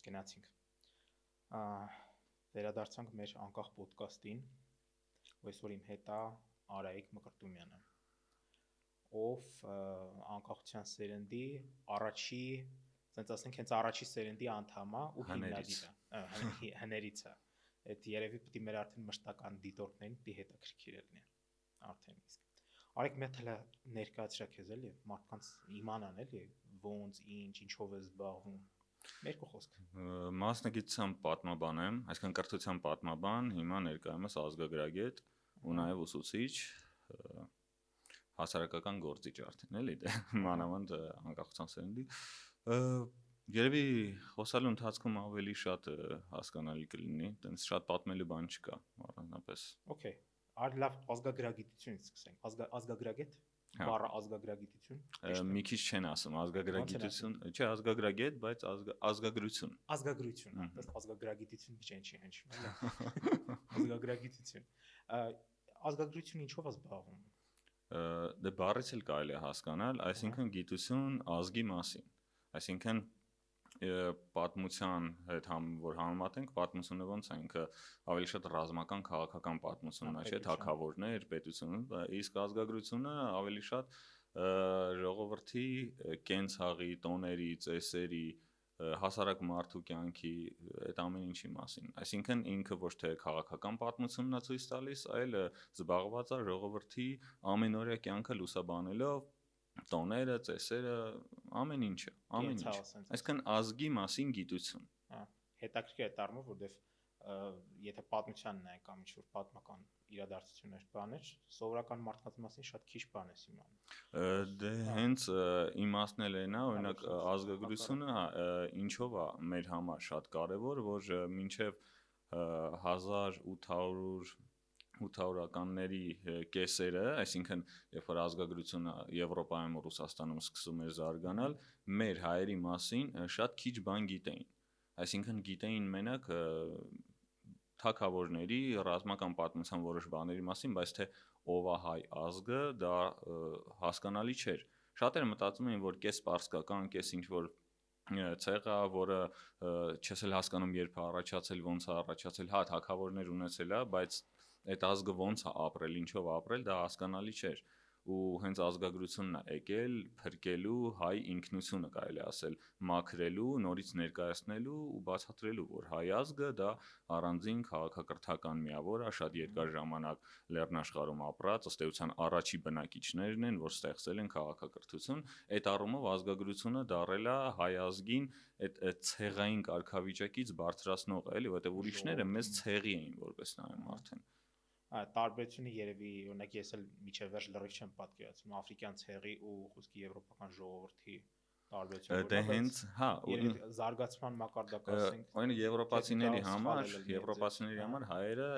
Գնացինք։ Վերադարձանք մեր անկախ ոդկասթին, ու այսօր իմ հետ է Արայիկ Մկրտումյանը, ով անկախության սերնդի առաջի, ասենք ասենք, հենց առաջի սերնդի անդամ է ու հիմնադիր է, հներից է։ Այդ երևի պիտի մեր արդեն մշտական դիտորդներին պիտի հետաքրքիր լինի արդեն իսկ։ Արեք մի հատ ներկայացրա քեզ էլի, մարդկանց իմանան էլի, ոնց, ինչով ես զբաղվում։ Երկու խոսք։ Մասնագիտությամբ պատմաբան եմ, այսինքն կրթությամբ պատմաբան, հիմա ներկայումս ազգագրագետ ու նաև ուսուցիչ, հասարակական գործիչ արդեն էլի, դե մանավանդ անկախության սերնդի։ Երևի խոսալու ընթացքում ավելի շատ հասկանալի կլինի, տենց շատ պատմելու բան չկա, առանձնապես։ Okay, արդ լավ ազգագրագիտությունից սկսենք։ Ազգագրագետ, բառը ազգագրագիտություն։ Մի քիչ չեն ասում, ազգագրագիտություն, չէ, ազգագրագետ, բայց ազգագրություն։ Ազգագրություն, ըստ ազգագրագիտություն չի հնչում, էլի։ Ազգագրագիտություն։ Ազգագրությունը ինչով է զբաղվում։ Դե բառից էլ կարելի է հասկանալ, այսինքն գիտություն ազգի մասին։ Այսինքն պատմության հետ որ համեմատենք, պատմությունը ոնց է, ինքը ավելի շատ ռազմական քաղաքական պատմությունն է, չէ, թագավորներ, պետություն, իսկ ազգագրությունը ավելի շատ ժողովրդի կենցաղի, տոների, ծեսերի, հասարակ մարդու կյանքի այդ ամեն ինչի մասին։ Այսինքն ինքը ոչ թե քաղաքական պատմությունն է ցույց տալիս, այլ զբաղված է ժողովրդի ամենօրյա կյանքը լուսաբանելով, տոները, ծեսերը, ամեն ինչը, ամեն ինչ։ Այսինքն ազգի մասին գիտություն։ Հետաքրքիր է դառնում, որովհետև եթե պատմությանն է կամ ինչ-որ պատմական իրադարձություններ բաներ, սովորական մարդկանց մասին շատ քիչ բան ես իմանում։ Դե հենց իմացնել են, օրինակ ազգագրությունը ինչով է մեր համար շատ կարևոր, որ մինչև 1800-ականների կեսերը, այսինքն երբ որ ազգագրությունը Եվրոպայում ու Ռուսաստանում սկսում էր զարգանալ, մեր հայերի մասին շատ քիչ բան գիտեին։ Այսինքն գիտեին մենակ թագավորների, ռազմական պատմության որոշ բաների մասին, բայց թե ով է հայ ազգը, դա հասկանալի չէր։ Շատերը մտածում էին, որ կես պարսկական, կես ինչ-որ ցեղ է, որը չես էլ հասկանում երբ է առաջացել, ոնց է առաջացել, հա, թագավորներ ունեցել է, բայց այդ ազգը ոնց է ապրել, ինչով է ապրել, դա հասկանալի չէր։ Ու հենց ազգագրությունն է եկել փրկելու հայ ինքնությունը, կարելի ասել, մաքրելու, նորից ներկայացնելու ու բացատրելու, որ հայ ազգը դա առանձին քաղաքակրթական միավոր է, շատ երկար ժամանակ լեռնաշխարհում ապրած, ըստ էության առաջի բնակիչներն են, որ ստեղծել են քաղաքակրթություն, այդ առումով ազգագրությունը դարել է հայ ազգին այդ ցեղային կարգավիճակից բարձրացնողը, էլի, որտեղ ուրիշները մեծ ցեղի էին, որպես նայում արդեն։ Տարբերությունը երևի, օրինակ ես էլ միջև վերջ լրիվ չեմ պատկերացնում աֆրիկյան ցեղի ու խոսքի եվրոպական ժողովրդի տարբերությունը։ Դե հենց, հա, զարգացման մակարդակը ասենք, օրինակ եվրոպացիների համար հայերը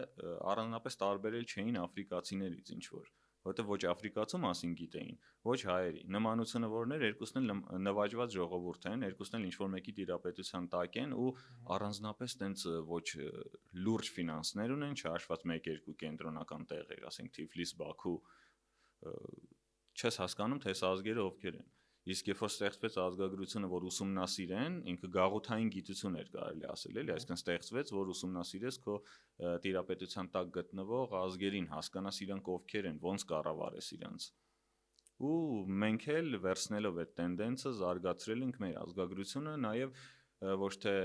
առանձնապես տարբերել չէին աֆրիկացիներից ինչ որ, որովհետև ոչ աֆրիկացու մասին գիտեին, ոչ հայերի։ Նմանությունը որն էր, երկուսն էլ նվաճված ժողովուրդ են, երկուսն էլ ինչ-որ մեկի տիրապետության տակ են ու առանձնապես տենց ոչ լուրջ ֆինանսներ ունեն, չհաշված 1-2 կենտրոնական տեղեր, ասենք Թիֆլիս, Բաքու, չես հասկանում, թե այս ազգերը ովքեր են։ Իսկ երբ որ ստեղծվեց ազգագրությունը, որ ուսումնասիրեն, ինքը գաղութային գիտություն էր կարելի ասել, էլի, այսինքն ստեղծվեց, որ ուսումնասիրես քո տիրապետության տակ գտնվող ազգերին, հասկանաս իրանք ովքեր են, ոնց կառավարես իրանց։ Ու մենք էլ վերցնելով այդ տենդենսը զարգացրել ենք մեր ազգագրությունը, նաև ոչ թե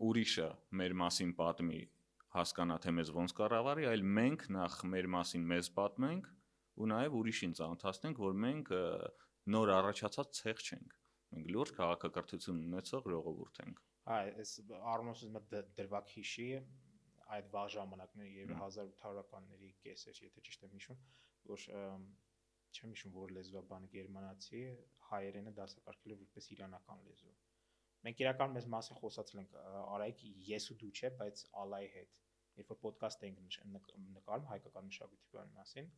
ուրիշը մեր մասին պատմի, հասկանա թե մեզ ոնց կառավարի, այլ մենք նախ մեր մասին մեզ պատմենք ու նաև ուրիշին ծանոթացնենք, որ մենք նոր առաջացած ցեղ չենք։ Մենք լուրջ քաղաքակրթություն ունեցող ժողովուրդ ենք։ Այս առնոսը դրվագ հիշի այդ վաղ ժամանակները եւ 1800-ականների կեսեր, եթե ճիշտ եմ հիշում, որ չեմ հիշում որ լեզվաբանը գերմանացի հայերենը դասակարգել է որպես իրանական լեզու։ Մենք իրականում մեզ մասին խոսացել ենք Արայիկ ես ու դու չէ, բայց Ալայի հետ։ Երբ որ ոդկաստ ենք նկարում հայկական մշակույթի բանի մասին,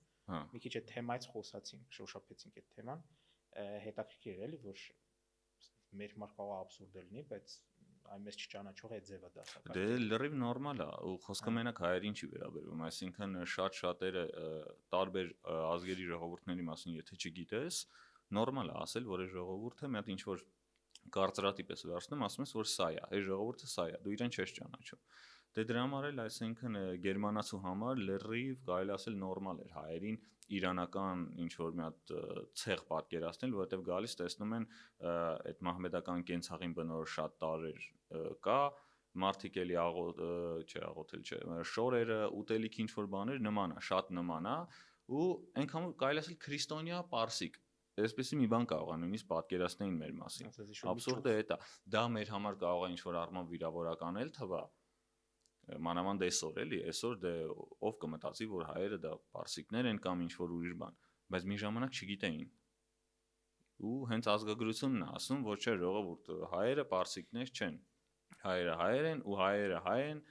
մի քիչ այդ թեմայից խոսացինք, շոշափեցինք այդ թեման, հետաքրքիր էր էլի, որ մեր համար կարող է աբսուրդ լինի, բայց այն մեզ չճանաչող այդ ձևը դասակարգել։ Դե լրիվ նորմալ է, ու խոսքը մենակ հայերին չի վերաբերվում, այսինքն շատ շատերը տարբեր ազգերի ժողովուրդների մասին եթե չգիտես, նորմալ է ասել, որ այս ժողովուրդը մի հատ ինչ որ կարծրատիպ ես վերցնում, ասում ես, որ սա է, այս ժողովուրդը սա է, դու իրեն չես ճանաչում։ Դե դրա համար էլ այսինքն գերմանացու համար լրիվ կարելի ասել նորմալ էր հայերին իրանական ինչ որ մի հատ ցեղ պատկերացնել, որովհետև գալիս տեսնում են այդ մահմեդական կենցաղին բնորոշ շատ տարրեր կա, մարդիկ էլի շորերը, ուտելիք ինչ որ բաներ նման է, շատ նման է ու այնքան կարելի ասել քրիստոնյա պարսիկ այսպեսի մի բան կարող է նույնիսկ պատկերացնեին մեր մասին։ Աբսուրդը է դա։ Դա մեր համար կարող է ինչ որ առմամբ վիրավորական էլ թվա։ Մանավանդ այսօր էլի, այսօր դե ով կմտածի, որ հայերը դա պարսիկներ են կամ ինչ որ ուրիշ բան, բայց մի ժամանակ չգիտեին։ Ու հենց ազգագրությունն է ասում, որ չէ, ժողովուրդ, հայերը պարսիկներ չեն։ Հայերը հայեր են ու հայերը հայ են,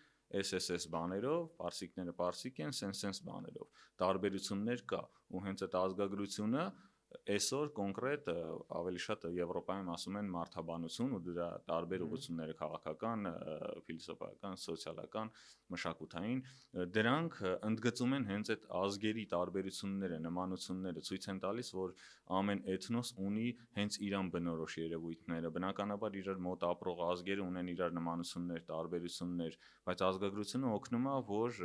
SSS բաներով, պարսիկները պարսիկ են, սենց բաներով։ Տարբերություններ կա, ու հենց այդ ազգագրությունը այսօր կոնկրետ ավելի շատ Եվրոպայում ասում են մարդաբանություն ու դրա տարբեր ուղղությունները քաղաքական, ֆիլիսոփայական, սոցիալական, մշակութային, դրանք ընդգծում են հենց այդ ազգերի տարբերությունները, նմանությունները, ցույց են տալիս, որ ամեն էթնոս ունի հենց իրան բնորոշ երևույթները, բնականաբար իրար մոտ ապրող ազգերը ունեն իրար նմանություններ, տարբերություններ, բայց ազգագրությունը օգնում է, որ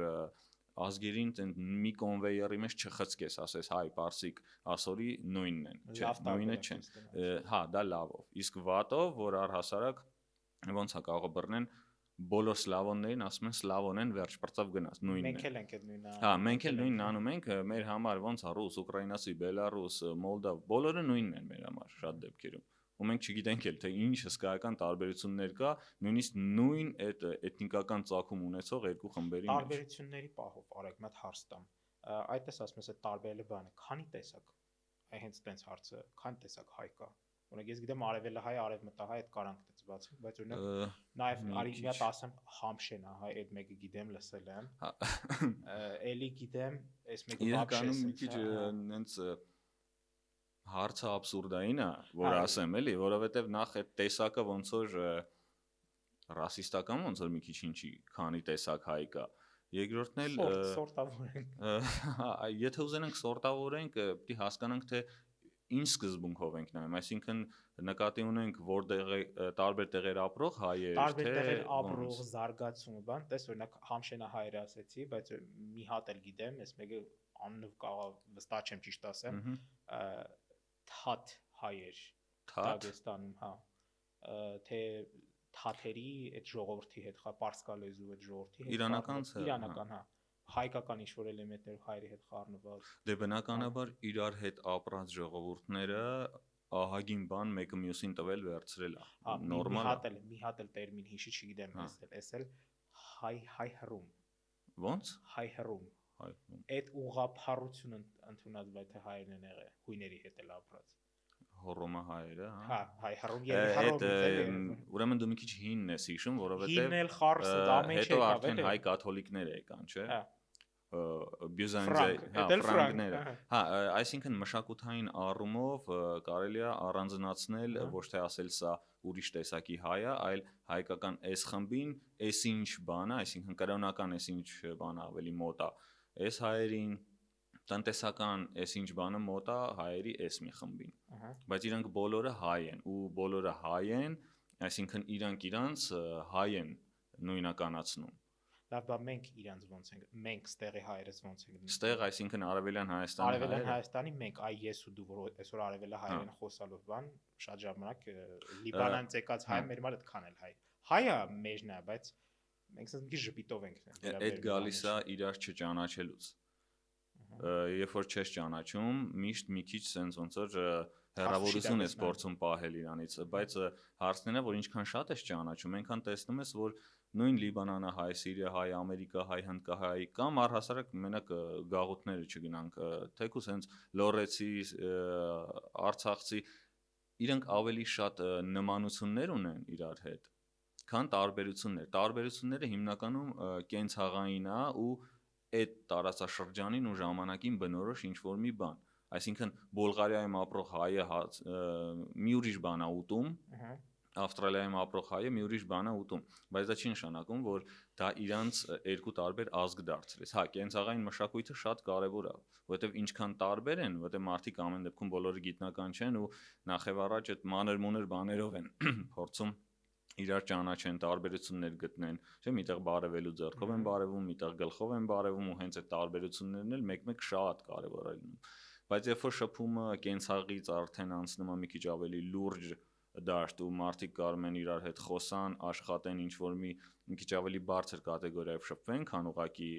ազգերին մի կոնվեյերի մեջ չխցկես, ասես հայ, պարսիկ, ասորի նույնն են, չէ, նույնը չեն։ Հա, դա լավով։ Իսկ վատով, որ առհասարակ ոնց է կարող բռնեն բոլոր սլավոններին, ասում են սլավոն են, վերջ պրծավ գնաց, նույնն է։ Մենք էլ ենք այդ նույնը։ Հա, մենք էլ նույնն անում ենք, մեր համար ոնց է ռուս, ուկրաինացի, բելարուս, մոլդավ, բոլորը նույնն են մեր համար շատ դեպքերում։ Ու մենք չգիտենք էլ թե ինչ հսկայական տարբերություններ կա, նույնիսկ նույն այդ էթնիկական ծագում ունեցող երկու խմբերի մեջ։ Տարբերությունների պահով արեք մի հատ հարց տամ։ Այդպես ասում ես, այդ տարբերելը բանը, քանի տեսակ։ Այ հենց տենց հարցը, քանի տեսակ հայ կա։ Օրինակ ես գիտեմ արևելահայ, արևմտահայ այդ կարանք դից բացի, բայց օրինակ նաև արի մի հատ ասեմ Համշեն է, հայ այդ մեկը գիտեմ, լսել եմ։ Էլի գիտեմ, այս մեկը իրականում մի քիչ հենց հարցը աբսուրդային է, որ ասեմ էլի, որովհետև նախ այդ տեսակը ոնց որ ռասիստական ոնց որ մի քիչ ինչի, քանի տեսակ հայ կա։ Երկրորդն էլ սորտավորենք։ Եթե ուզենանք սորտավորենք, պետք է հասկանանք թե ինչ սկզբունքով ենք նայում, այսինքն նկատի ունենք որտեղ տարբեր տեղեր ապրող հայեր, տարբեր տեղեր ապրող զարգացումը, բան, տես օրինակ Համշենա հայերը ասեցի, բայց մի հատ էլ գիտեմ, այս մեկը անունով կարող վստահ չեմ ճիշտ ասեմ, թաթ հայեր Դագեստանում, հա, թե թաթերի այդ ժողովրդի հետ, հա, պարսկալեզու այդ ժողովրդի հետ, իրանական, հա, հայկական ինչ-որ էլեմենտներ հայերի հետ խառնված։ Դե բնականաբար իրար հետ ապրած ժողովուրդները ահագին բան մեկը մյուսին տվել վերցրել է։ Նորմալ է։ Մի հատ էլ տերմին հիշի չգիտեմ, էսել հայ հռում։ Ոնց։ Հայ հռում։ Այդ ուղղափառությունը ընդունած վայ թե հայերն են եղել, հույների հետ էլ ապրած։ Հռոմը հայերը, հա, հայ հռոմ երբ ուրեմն դու մի քիչ հինն ես հիշում, որովհետև հինն էլ խարսը ամեն ինչ հետո արդեն հայ կաթոլիկներ եկան, չէ։ Ֆրանկները։ Հա, այսինքն մշակութային առումով կարելի է առանձնացնել, ոչ թե ասել սա ուրիշ տեսակի հայ է, այլ հայկական այս խմբին, այս ինչ բան է, այսինքն կրոնական այս ինչ բան ավելի մոտ է, այս հայերին տնտեսական այս ինչ բանը մոտ է հայերի այս մի խմբին։ Բայց իրանք բոլորը հայ են ու բոլորը հայ են, այսինքն իրանք հայ են նույնականացնում։ Լավ, բա մենք իրանց ոնց ենք, մենք ստեղի հայերս ոնց ենք։ Ստեղ, այսինքն Արևելյան Հայաստանի հայերը։ Արևելյան Հայաստանի մենք, այ ես ու դու, որ այսօր արևելա հայերեն խոսալով բան, շատ ժամանակ Լիբանանից եկած հայ մեր մար այդքան էլ հայ։ Հայը մեջն է, բայց մենք ասենք մի քիչ ժպիտով ենք։ Այդ գալիս է իրար չճանաչելուց։ Երբ որ չես ճանաչում, միշտ մի քիչ sense ոնց որ հեռավորություն ես փորձում պահել իրանից, բայց հարցն է, որ ինչքան շատ ես ճանաչում, այնքան տեսնում ես, որ նույն Լիբանանը հայ, Սիրիա հայ, Ամերիկա հայ, Հնդկահայ կամ առհասարակ մենակ գաղութները չգնանք, թեկուզ հենց լոռեցի, արցախցի, իրանք ավելի շատ նմանություններ ունեն իրար հետ, քան տարբերություններ։ Տարբերությունները հիմնականում կենցաղային է ու այդ տարածաշրջանին ու ժամանակին բնորոշ ինչ-որ մի բան։ Այսինքն Բուլղարիայում ապրող հայը մի ուրիշ բան է ուտում, Ավստրալիայում ապրող հայը մի ուրիշ բան է ուտում, բայց դա չի նշանակում, որ դա իրանց երկու տարբեր ազգ դարձրեց։ Հա, կենցաղային մշակույթը շատ կարևոր է, որովհետև ինչքան տարբեր են, որովհետև մարդիկ ամեն դեպքում բոլորը գիտնական չեն ու նախև առաջ այդ մանր-մունր բաներով են փորձում իրար ճանաչեն, տարբերություններ գտնեն, չէ՞, միտեղ բարևելու ձեռքով են բարևում, միտեղ գլխով են բարևում ու հենց այդ տարբերություններն էլ մեկ-մեկ շատ կարևոր է լինում։ Բայց երբ որ շփումը կենցաղից արդեն անցնում է մի քիչ ավելի լուրջ դաշտ ու մարդիկ կարող են իրար հետ խոսան, աշխատեն ինչ-որ մի քիչ ավելի բարձր կատեգորիայով շփվեն, քան ուղղակի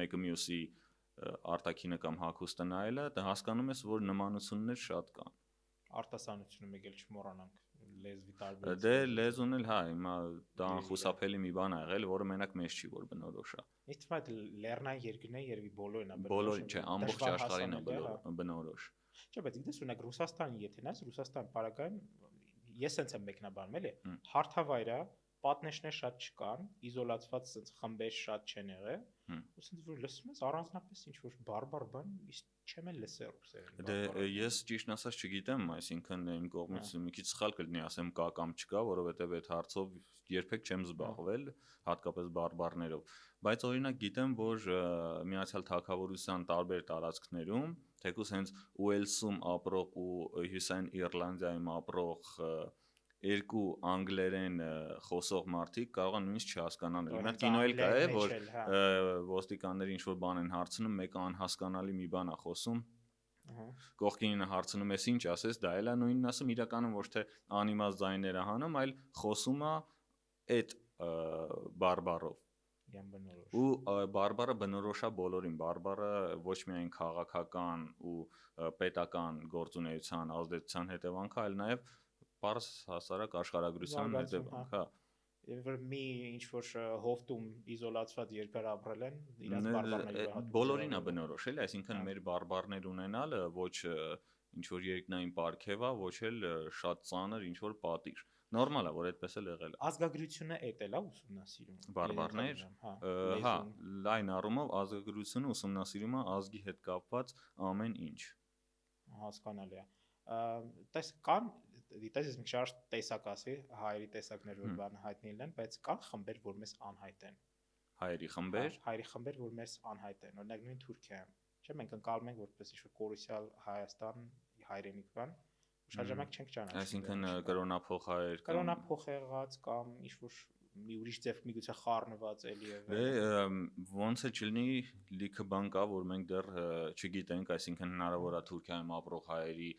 մեկը մյուսի արտաքինը կամ հագուստը նայելը, դա հասկանում ես, որ նմանություններ շատ կան։ Արտասանությունը մեկ էլ չմոռանանք, լեզվի տարբերություն։ Դե լեզուն էլ հա, հիմա դա անխուսափելի մի բան ա եղել, որը մենակ մեզ չի որ բնորոշ է։ Ինձ թվում է լեռնային երկրներ երևի բոլորն են Բոլորին չէ, ամբողջ աշխարհին է բնորոշ։ Չէ, բայց գիտես, օրինակ Ռուսաստանը եթե նայես, Ռուսաստան պարագայում ես sense եմ մեկնաբանում, էլի, հարթավայր է, պատնեշներ շատ չկան, իզոլացված sense խմբեր շատ չեն եղել, ու sense որ լսում ես առանձնապես ինչ որ բարբար բան, իսկ չեմ էլ լսել ռուսերեն։ Դե ես ճիշտն ասած չգիտեմ, այսինքն իմ կողմից մի քիչ սխալ կլինի ասեմ կա կամ չկա, որովհետև այդ հարցով երբեք չեմ զբաղվել, հատկապես բարբարներով, բայց օրինակ գիտեմ, որ Միացյալ Թագավորության տարբեր տարածքներում, թեկուզ հենց Ուելսում ապրող ու Հյուսիսային Իռլանդիայում ապրող երկու անգլերեն խոսող մարդիկ կարող են նույնիսկ չհասկանալ։ Օրինակ կինո էլ կա է, որ ոստիկանները ինչ որ բան են հարցնում, մեկը անհասկանալի մի բան է խոսում, կողքինը հարցնում ես ինչ ասես, դա էլ է նույնն ասում, իրականում ոչ թե անիմաց ձայները հանում, այլ խոսում է այդ բարբարով։ Ու բարբարը բնորոշ է բոլորին, բարբարը ոչ միայն քաղաքական ու պետական գործունեության ազդեցության հետևանք է, այլ նաև բարձ հասարակ աշխարհագրության հետևանք, հա։ Եվ որ մի ինչ որ հովտում իզոլացված երկար ապրել են, իրաց բարբարների վրա բոլորին է բնորոշ, էլի, այսինքն մեր բարբարներ ունենալը ոչ ինչ որ երկնային պարգև է, ոչ էլ շատ ծանր ինչ որ պատիժ։ Նորմալ է, որ այդպես էլ եղել է։ Ազգագրությունը էդ է ուսումնասիրում։ Բարբարներ, հա, լայն առումով ազգագրությունը ուսումնասիրում է ազգի հետ կապված ամեն ինչ։ Հասկանալի է։ Տես կան, դիտես մի քիչ տեսակ ասի, հայերի տեսակներ որ բան հայտնի են, բայց կան խմբեր, որ մեզ անհայտ են։ Հայերի խմբեր։ Հայերի խմբեր, որ մեզ անհայտ են, օրինակ նույն Թուրքիայում։ Չէ՞, մենք ընկալում ենք որպես ինչ-որ կորուսյալ Հայաստան հայրենիք բան, շատ ժամանակ չենք ճանաչում։ Այսինքն կրոնափոխ հայեր, կրոնափոխ եղած կամ ինչ-որ մի ուրիշ ձև միգուցե խառնված էլի է։ Դե ոնց է չլինի, լիքը բան կա, որ մենք դեռ չգիտենք, այսինքն հնարավոր է Թուրքիայում ապրող հայերի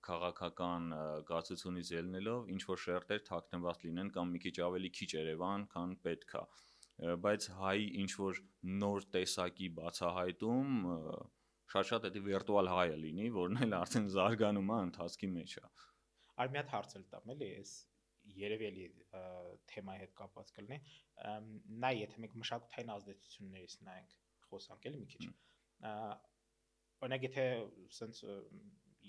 քաղաքական գացությունից ելնելով ինչ որ շերտեր թաքնված լինեն կամ մի քիչ ավելի քիչ Երևան, քան պետք է։ Բայց հայ ինչ որ նոր տեսակի բացահայտում շատ-շատ էդի վիրտուալ հայը լինի, որն էլ արդեն զարգանում է ընթացքի մեջ է։ Այլ մի հատ հարց էլ տամ, էլի, էս երևի էլի թեմայի հետ կապված կլինի։ Նա եթե մենք մշակութային ազդեցություններից նայենք, խոսանք էլի մի քիչ։ Օրինակ եթե սենց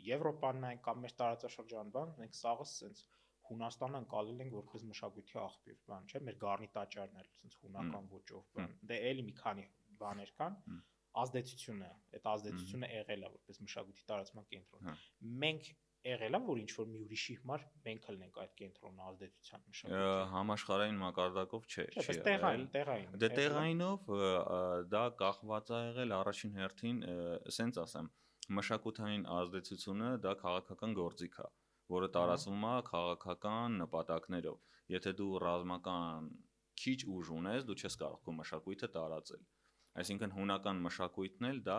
Եվրոպան նայենք կամ մեր տարածաշրջան բան, մենք սաղը սենց Հունաստանը անցալել ենք որպես մշակույթի աղբյուր, բան, չէ՞, մեր Գառնի տաճարն էլ սենց հունական ոճով բան։ Դե էլի մի քանի բաներ կան, ազդեցությունը, այդ ազդեցությունը եղել է որպես մշակույթի տարածման կենտրոն։ Մենք եղել է որ ինչ որ մի ուրիշի համար մենք ելնենք այդ կենտրոնը ազդեցության մշակույթի։ Համաշխարհային մակարդակով չէ, չի եղել։ Տեղային։ Դե տեղայինով դա կախված է եղել առաջին հերթին, ասենց ասեմ, մշակութային ազդեցությունը դա քաղաքական գործիք է, որը տարածվում է քաղաքական նպատակներով։ Եթե դու ռազմական քիչ ուժ ունես, դու չես կարող քո մշակույթը տարածել։ Այսինքն հունական մշակույթն էլ դա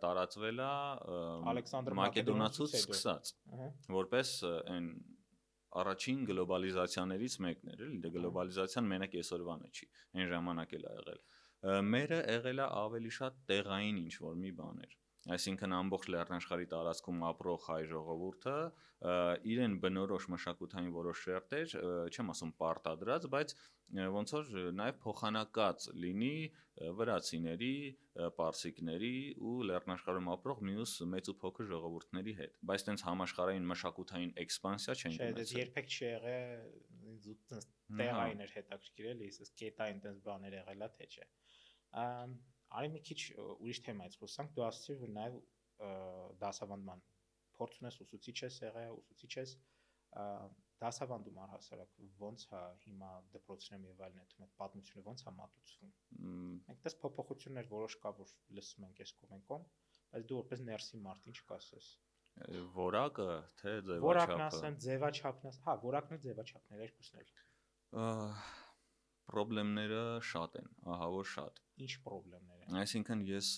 տարածվել է Ալեքսանդր Մակեդոնացուց սկսած, որպես այն առաջին գլոբալիզացիաներից մեկն էր, էլի, դե գլոբալիզացիան մենակ այսօրվան չի, այն ժամանակ էլ ա եղել։ Մերը եղել է ավելի շատ տեղային ինչ որ մի բաներ։ Այսինքն ամբողջ լեռնաշխարհի տարածքում ապրող հայ ժողովուրդը իրեն բնորոշ մշակութային որոշ շերտեր, չեմ ասում պարտադրած, բայց ոնց որ նաև փոխանակած լինի վրացիների, պարսիկների ու լեռնաշխարհում ապրող մյուս մեծ ու փոքր ժողովուրդների հետ, բայց տենց համաշխարհային մշակութային էքսպանսիա չեն ունեցել։ Չէ, երբեք չի եղել, տեղային էր հետաքրքիր էլի, իսկ կետային տենց բաներ եղել է թե չէ։ Արի մի քիչ ուրիշ թեմայից խոսանք, դու ասացիր, որ նաև դասավանդման փորձ ունես, ուսուցիչ ես եղել, ուսուցիչ ես, դասավանդում առհասարակ ոնց է հիմա դպրոցներում եւ այլն այդ պատմությունը ոնց է մատուցվում։ Մենք դες փոփոխություններ որոշ կա, որ լսում ենք այս կոմենտում, բայց դու որպես ներսի մարդ ինչ կասես։ Որակը թե Որակն ձևաչափը։ ասեմ, ձևաչափն, հա, որակն ու ձևաչափն էլ երկուսն էլ։ Պրոբլեմները շատ են, ահա որ շատ։ Ինչ պրոբլեմներ են։ Այսինքն ես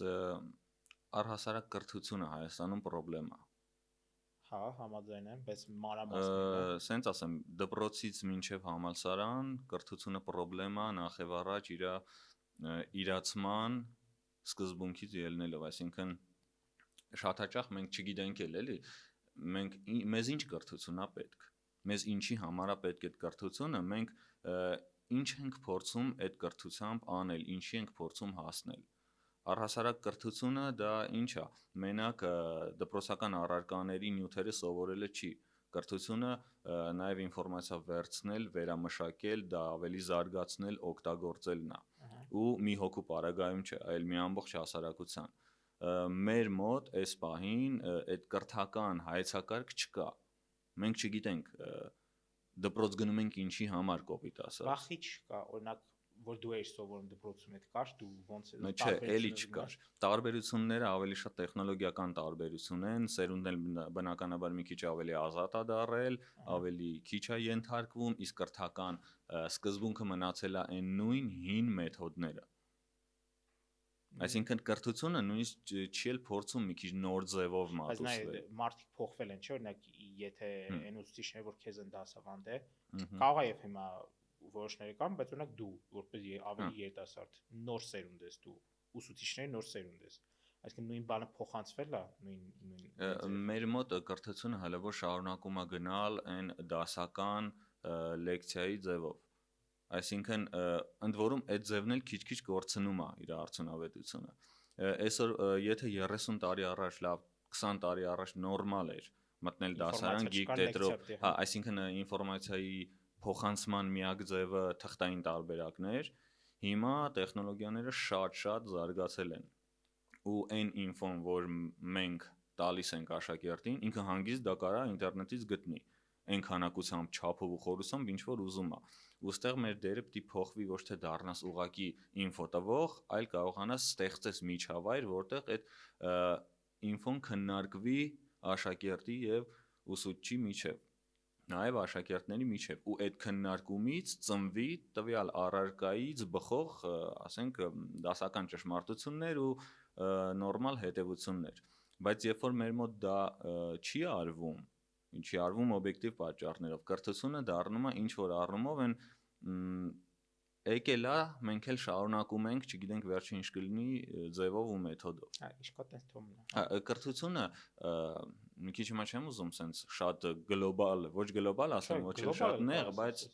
առհասարակ կրթությունը Հայաստանում պրոբլեմ է։ Հա, համաձայն եմ, բայց մանրամասները։ Սենց ասեմ, դպրոցից մինչև համալսարան կրթությունը պրոբլեմ է նախ եւ առաջ իր իրացման սկզբունքից ելնելով, այսինքն շատ հաճախ մենք չգիտենք էլի, մեզ ինչ կրթություն է պետք։ Մեզ ինչի համար է պետք այդ կրթությունը, մենք ինչ ենք փորձում այդ կրթությամբ անել, ինչի ենք փորձում հասնել։ Առհասարակ կրթությունը դա ինչ է, մենակ դպրոցական առարկաների նյութերը սովորելը չի։ Կրթությունը նաև ինֆորմացիա վերցնել, վերամշակել, դա ավելի զարգացնել, օգտագործելն է։ Ու մի հոգու պարագայում չէ, այլ մի ամբողջ հասարակության։ Մեր մոտ այս պահին այդ կրթական հայեցակարգ չկա։ Մենք չգիտենք դպրոց գնում ենք ինչի համար կոպիտ ասած։ Վախի չկա, օրինակ, որ դու ես սովորում դպրոցում այդ կար, դու ոնց է։ Չէ, էլի չկար։ Տարբերությունները ավելի շատ տեխնոլոգիական տարբերություն են, սերունդն էլ բնականաբար մի քիչ ավելի ազատ է դառել, ավելի քիչ է ենթարկվում, իսկ կրթական սկզբունքը մնացել է այն նույն հին մեթոդները։ Այսինքն կրթությունը նույնիսկ չի էլ փորձում մի քիչ նոր ձևով մատուցվել։ Բայց մարդիկ փոխվել են, չէ՞, օրինակ, եթե այն ուսուցիչները, որ քեզ են դասավանդել, կարող է եւ հիմա որոշները կան, բայց օրինակ դու, որպես ավելի երիտասարդ, նոր սերունդ ես դու, ուսուցիչների նոր սերունդ ես։ Այսինքն նույն բանը փոխանցվել է, նույն մեր մոտ կրթությունը հələ որ շարունակում է գնալ այն դասական լեկցիայի ձևով։ Այսինքն ընդ որում այդ ձևն էլ քիչ-քիչ կորցնում է իր արդյունավետությունը։ Այսօր եթե 30 տարի առաջ, լավ 20 տարի առաջ նորմալ էր մտնել դասարան գիգ տետրով, հա, այսինքն ինֆորմացիայի փոխանցման միակ ձևը թղթային տարբերակն էր, հիմա տեխնոլոգիաները շատ-շատ զարգացել են։ Ու այն ինֆոն, որ մենք տալիս ենք աշակերտին, ինքը հանգիստ դա կարա ինտերնետից գտնի, այն քանակությամբ, չափով ու խորությամբ, ինչ որ ուզում է։ Ոստեղ մեր դերը պիտի փոխվի, ոչ թե դառնաս ուղակի ինֆո տվող, այլ կարողանաս ստեղծես միջավայր, որտեղ այդ ինֆոն քննարկվի աշակերտի եւ ուսուցչի միջեւ, նաեւ աշակերտների միջեւ, ու այդ քննարկումից ծնվի տվյալ առարկայից բխող, ասենք, դասական ճշմարտություններ ու նորմալ հետևություններ։ Բայց երբ որ մեր մոտ դա չի արվում, ինչի արվում օբյեկտիվ պատճառներով, կրթությունը դառնում է ինչ որ առումով այն եկել է, մենք էլ շարունակում ենք, չգիտենք վերջին ինչ կլինի ձևով ու մեթոդով։ Հա, իշքա տես թոմն է։ Հա, կրթությունը մի քիչ հիմա չեմ ուզում sense շատ գլոբալ, ոչ գլոբալ ասեմ, ոչ էլ շատ նեղ, բայց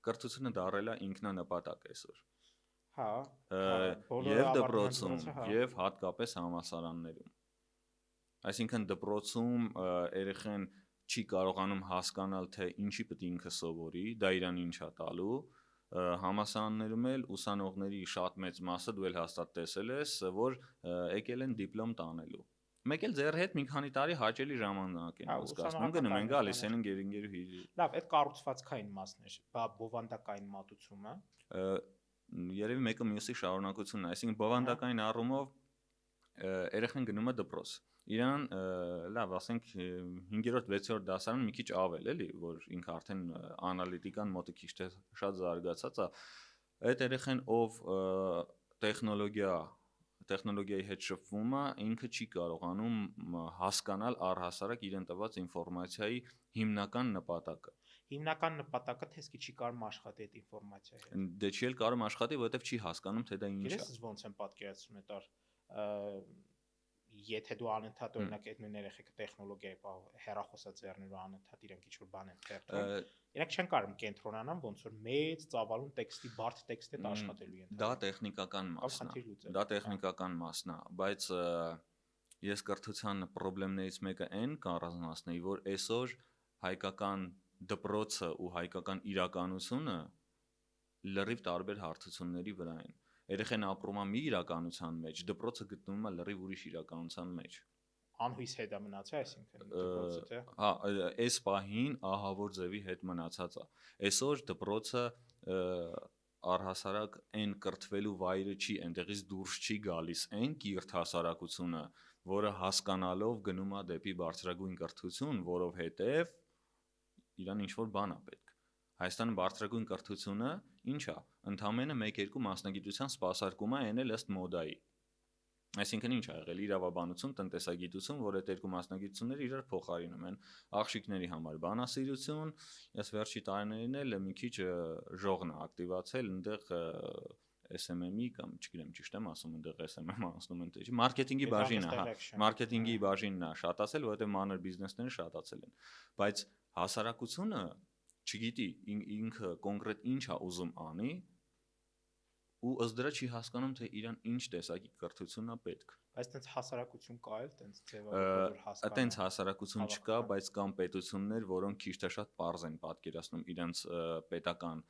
կրթությունը դառել է ինքնանպատակ այսօր։ Հա, Եվ դպրոցում, եւ հատկապես համալսարաններում։ Այսինքն դպրոցում երեխան չի կարողանում հասկանալ, թե ինչի պետք է ինքը սովորի, դա իրան ինչ է տալու, համալսարաններում էլ ուսանողների շատ մեծ մասը դու էլ հաստատ տեսել ես, որ եկել են դիպլոմ տանելու։ Մեկ էլ ձեր հետ մի քանի տարի հաճելի ժամանակ են անցկացնում, գնում են գալիս են ընկերուհի։ Լավ, այդ կառուցվածքային մասն է, բա բովանդակային մատուցումը։ Երևի մեկը մյուսի շարունակությունն է, այսինքն բովանդակային առումով երեխան գնում է դպրոց։ Իրան լավ, ասենք 5-րդ, 6-րդ դասարան մի քիչ ավել էլի, որ ինքը արդեն անալիտիկան մոտը քիչ թե շատ զարգացած է։ Այդ երեխան ով տեխնոլոգիայի հետ շփվում է, ինքը չի կարողանում հասկանալ առհասարակ իրեն տված ինֆորմացիայի հիմնական նպատակը։ Հիմնական նպատակը թեսկի չի կարող աշխատի այդ ինֆորմացիայի հետ։ Դե չի էլ կարող աշխատի, որովհետև չի հասկանում, թե դա ինչ է։ Ես ոնց եմ պատկերացնում այդ եթե դու անընդհատ օրինակ այդ նույն երեխեքը տեխնոլոգիայի հեռախոսաձեռներով անընդհատ իրենք ինչ-որ բան են թերթում, իրենք չեն կարող կենտրոնանան ոնց որ մեծ ծավալուն տեքստի, բարդ տեքստ է աշխատելու ենթադրում։ Դա տեխնիկական մասն է։ Դա տեխնիկական մասն է, բայց ես կրթության խնդիրներից մեկը այն կառանձնացնեի, որ այսօր հայկական դպրոցը ու հայկական իրականությունը լրիվ տարբեր հարթությունների վրա են։ Երեխան ապրում է մի իրականության մեջ, դպրոցը գտնվում է լրիվ ուրիշ իրականության մեջ։ անհույս հետ է մնացել, այսինքն դպրոցը թե հա, այս պահին ահա որ ձևի հետ մնացած է։ Այսօր դպրոցը առհասարակ այն կրթվելու վայրը չի, այնտեղից դուրս չի գալիս այն կիրթ հասարակությունը, որը հասկանալով գնում է դեպի բարձրագույն կրթություն, որովհետև իրան ինչ-որ բան է պետք։ Հայաստանի բարձրագույն կրթությունը ինչ է, ընդամենը 1-2 մասնագիտության սպասարկում է, այն էլ ըստ մոդայի։ Այսինքն ինչ ա եղել իրավաբանություն, տնտեսագիտություն, որ այդ երկու մասնագիտությունները իրար փոխարինում են աղջիկների համար բանասիրություն, այս վերջի տարիներին էլ մի քիչ ժողն է ակտիվացել, այնտեղ SMM-ի կամ չգիտեմ ճիշտ եմ ասում, այնտեղ SMM անցնում են, թե մարքեթինգի բաժինը, հա, մարքեթինգի բաժինն է շատացել, որովհետև մանր բիզնեսները շատացել են, բայց հասարակությունը չգիտի ինքը կոնկրետ ինչ է ուզում անի ու ըստ դրա չի հասկանում թե իրան ինչ տեսակի կրթությունն է պետք։ Բայց տենց հասարակություն կա էլ, տենց ձևավորված հասկանում։ Տենց հասարակություն չկա, բայց կան պետություններ, որոնք քիչ թե շատ պարզ են պատկերացնում իրենց պետական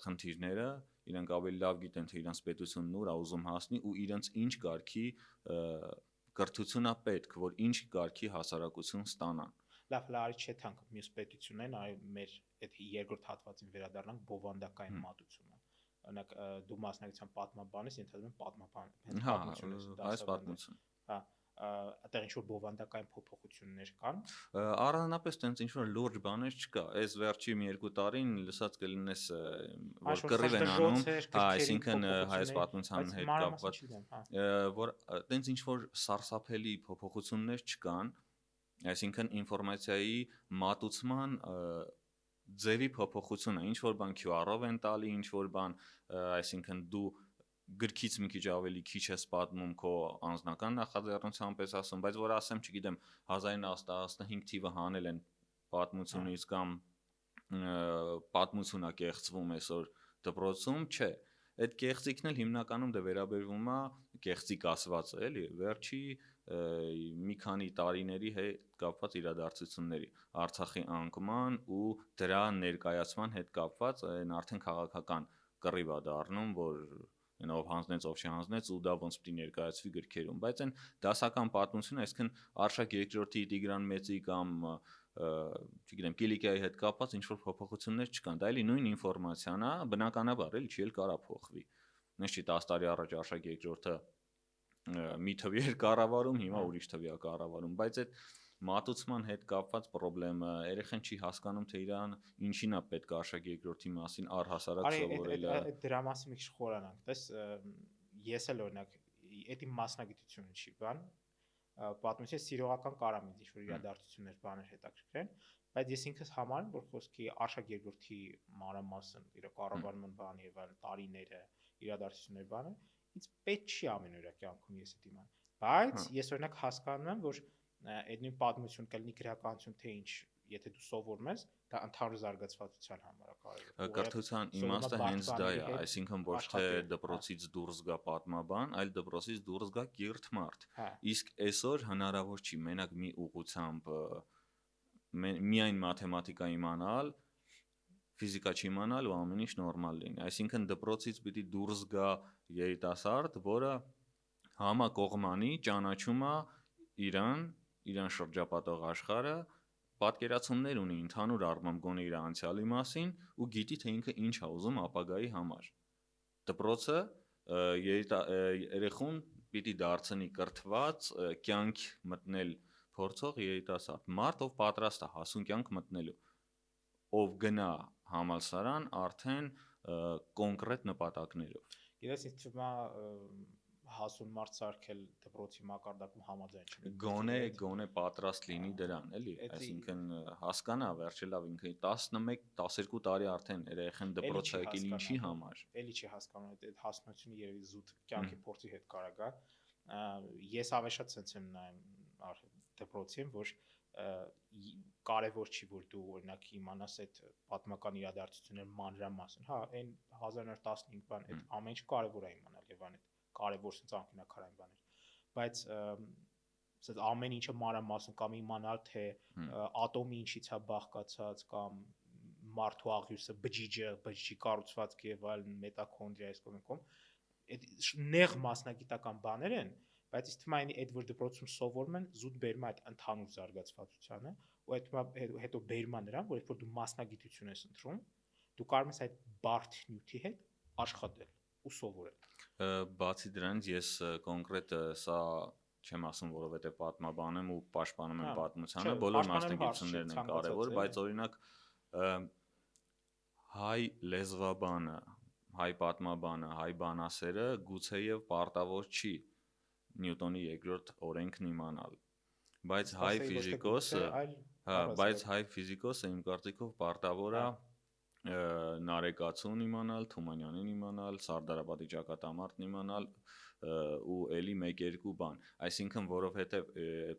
խնդիրները, իրենք ավելի լավ գիտեն թե իրենց պետությունն ուր է ուզում հասնի ու իրենց ինչ կարգի կրթությունն է պետք, որ ինչ կարգի հասարակություն ստանան։ Լավ, լարի չէ թանկ մյուս պետություններն, այ մեր այդ երկրորդ հատվածին վերադառնանք բովանդակային մատությունը։ Օրինակ դու մասնագիտության պատմաբան ես, ենթադրում եմ պատմաբան, այս պատմություն։ Հա, այդտեղ ինչ-որ բովանդակային փոփոխություններ կան։ Առանձնապես տենց ինչ-որ լուրջ բաներ չկա։ Այս վերջի 1-2 տարին լսած կլինես, որ կռիվ են անում, հա, այսինքն հայոց պատմության հետ կապված, որ տենց ինչ-որ սարսափելի փոփոխություններ չկան, այսինքն ինֆորմացիայի մատուցման ձևի փոփոխությունը, ինչ որ բան QR-ով են տալի, ինչ որ բան, այսինքն դու գրքից մի քիչ ավելի քիչ ես պատմում քո անձնական նախաձեռնությամբ ես ասում, բայց որ ասեմ, չգիտեմ, 1915 թիվը հանել են պատմությունից կամ պատմությունա կեղծվում այսօր դպրոցում, չէ։ Այդ կեղծիքն էլ հիմնականում դե վերաբերվում է կեղծիկ ասվածը, էլի, վերջի մի քանի տարիների հետ կապված իրադարձությունների, Արցախի անկման ու դրա ներկայացման հետ կապված այն արդեն քաղաքական կռիվ է դառնում, որ ով հանձնեց, ով չհանձնեց ու դա ոնց պիտի ներկայացվի գրքերում, բայց այն դասական պատմությունը, այսինքն Արշակ II-ի Տիգրան Մեծի կամ չգիտեմ, Կիլիկիայի հետ կապված ինչ որ փոփոխություններ չկան, դա էլի նույն ինֆորմացիան է, բնականաբար էլի չի էլ կարա փոխվի։ Նույնիսկ 10 տարի առաջ Արշակ II-ը մի թվի էր կառավարում, հիմա ուրիշ թվի է կառավարում, բայց այդ մատուցման հետ կապված խնդրեմը երեխան չի հասկանում թե իրան ինչին է պետք Արշակ II-ի մասին առհասարակ սովորելը։ Այդ դրա մասին մի քիչ խորանանք, տես ես էլ օրինակ այդ իմ մասնագիտությունը չի բան, պատմություն սիրողական կարամ ինձ ինչ-որ իրադարձություններ բաներ հետաքրքրեն, բայց ես ինքս համարում որ խոսքի Արշակ II-ի մանրամասն իր կառավարման բան եւ այլ տարիները, իրադարձություններ բանը, ինձ պետք չի ամենօրյա կյանքում ես դա իմանամ, բայց ես օրինակ հասկանում եմ որ այդ նույն պատմություն կլինի գրականություն թե ինչ, եթե դու սովորում ես, դա ընդհանուր զարգացվածության համար է կարևոր։ Կրթության իմաստը հենց դա է, այսինքն ոչ թե դպրոցից դուրս գա պատմաբան, այլ դպրոցից դուրս գա կիրթ մարդ։ Իսկ այսօր հնարավոր չի մենակ մի ուղղությամբ միայն մաթեմատիկա իմանալ, ֆիզիկա չիմանալ ու ամեն ինչ նորմալ լինի։ Այսինքն դպրոցից պիտի դուրս գա երիտասարդ, որը համակողմանի ճանաչում է իրան շրջապատող աշխարհը, պատկերացումներ ունի ընդհանուր առմամբ գոնե իր անցյալի մասին ու գիտի թե ինքը ինչ է ուզում ապագայի համար։ Դպրոցը երեխուն պիտի դարձնի կրթված, կյանք մտնել փորձող երիտասարդ, մարդ, ով պատրաստ է հասուն կյանք մտնելու, ով գնա համալսարան արդեն կոնկրետ նպատակներով։ Գիտես, ինձ թվում է հասուն մարդ սարքել դպրոցի մակարդակում համաձայն չեմ։ Գոնե պատրաստ լինի դրան, էլի, այսինքն հասկանա վերջը լավ ինքը 11-12 տարի արդեն երեխան դպրոց է եկել ինչի համար։ Էլի չի հասկանում, այդ հասունությունը երևի զուտ կյանքի փորձի հետ կարող գա։ Ես ավելի շատ sense եմ նայում դպրոցին, որ կարևոր չի որ դու օրինակ իմանաս այդ պատմական իրադարձություններ մանրամասն, հա, այն 1915 բան, այդ ամեն ինչ կարևոր է իմանալ եւ այն կարևոր sense անկյունաքարային բաներ, բայց ասած ամեն ինչը մանրամասն կամ իմանալ թե ատոմի ինչից է բաղկացած կամ մարդու աղյուսը, բջիջի կառուցվածքը եւ այլն, միտոքոնդրիա այս կողմում, այդ նեղ մասնագիտական բաներ են, բայց ինձ թվում է այն այդ որ դպրոցում սովորում են զուտ բերում այդ ընդհանուր զարգացվածությանը ու հետո բերում է նրան որ երբ որ դու մասնագիտություն ես ընտրում դու կարող ես այդ բարդ նյութի հետ աշխատել ու սովորել Բացի դրանից ես կոնկրետ սա չեմ ասում որովհետև պատմաբան եմ ու պաշտպանում եմ պատմությանը բոլոր մասնագիտություններն են կարևոր բայց օրինակ հայ լեզվաբանը հայ պատմաբանը հայ բանասերը գուցեև պարտավոր չի Նյուտոնի երկրորդ օրենքն իմանալ բայց հայ ֆիզիկոսը իմ կարծիքով պարտավոր է Նարեկացուն իմանալ, Թումանյանին իմանալ, Սարդարապետի ճակատամարտն իմանալ ու էլի 1-2 բան։ Այսինքն, որովհետև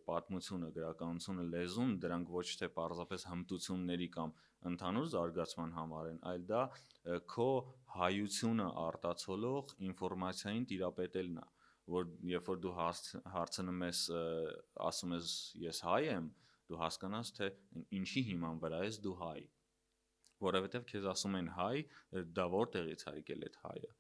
պատմությունը, գրականությունը, լեզուն դրանք ոչ թե պարզապես հմտությունների կամ ընդհանուր զարգացման համար են, այլ դա քո հայությունը արտացոլող ինֆորմացիային տիրապետելն է, որ երբ որ դու հարցնում ես, ասում ես ես հայ եմ, դու հասկանաս թե ինչի հիման վրա ես դու հայ որովհետև քեզ ասում են հայ, դա որտեղից է եկել այդ հայը։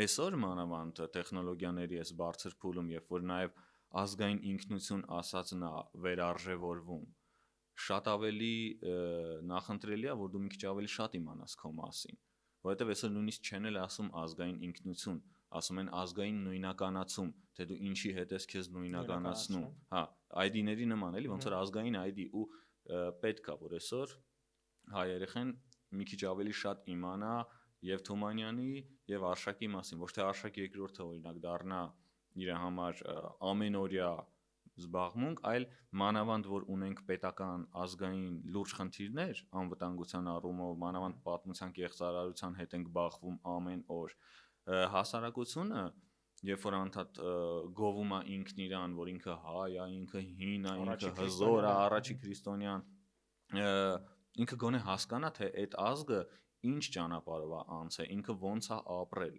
Այսօր մանավանդ տեխնոլոգիաների այս բարձր փուլում, երբ որ նաև ազգային ինքնություն ասածն է վերարժևորվում, շատ ավելի նախընտրելի է, որ դու մի քիչ ավելի շատ իմանաս քո մասին, որովհետև այսօր նույնիսկ չեն էլ ասում ազգային ինքնություն, ասում են ազգային նույնականացում, թե դու ինչի հետ ես քեզ նույնականացնում։ Հա, ID-ների նման էլի, ոնց որ ազգային ID ու պետք է որ այսօր հայ երեխեն մի քիչ ավելի շատ իմանա եւ Թումանյանի եւ Արշակի մասին, ոչ թե Արշակ երկրորդը օրինակ դառնա իր համար ամենօրյա զբաղմունք, այլ մանավանդ որ ունենք պետական ազգային լուրջ խնդիրներ անվտանգության առումով, մանավանդ պատմության կեղծարարության հետ ենք բախվում ամեն օր։ Հասարակությունը, երբ որ անդադ գովում է ինքն իրան, որ ինքը հայ է, ինքը հին է, ինքը հզոր է, առաջի քրիստոնյան, ինքը գոնե հասկանա թե այդ ազգը ինչ ճանապարհով է անցել, ինքը ոնց է ապրել։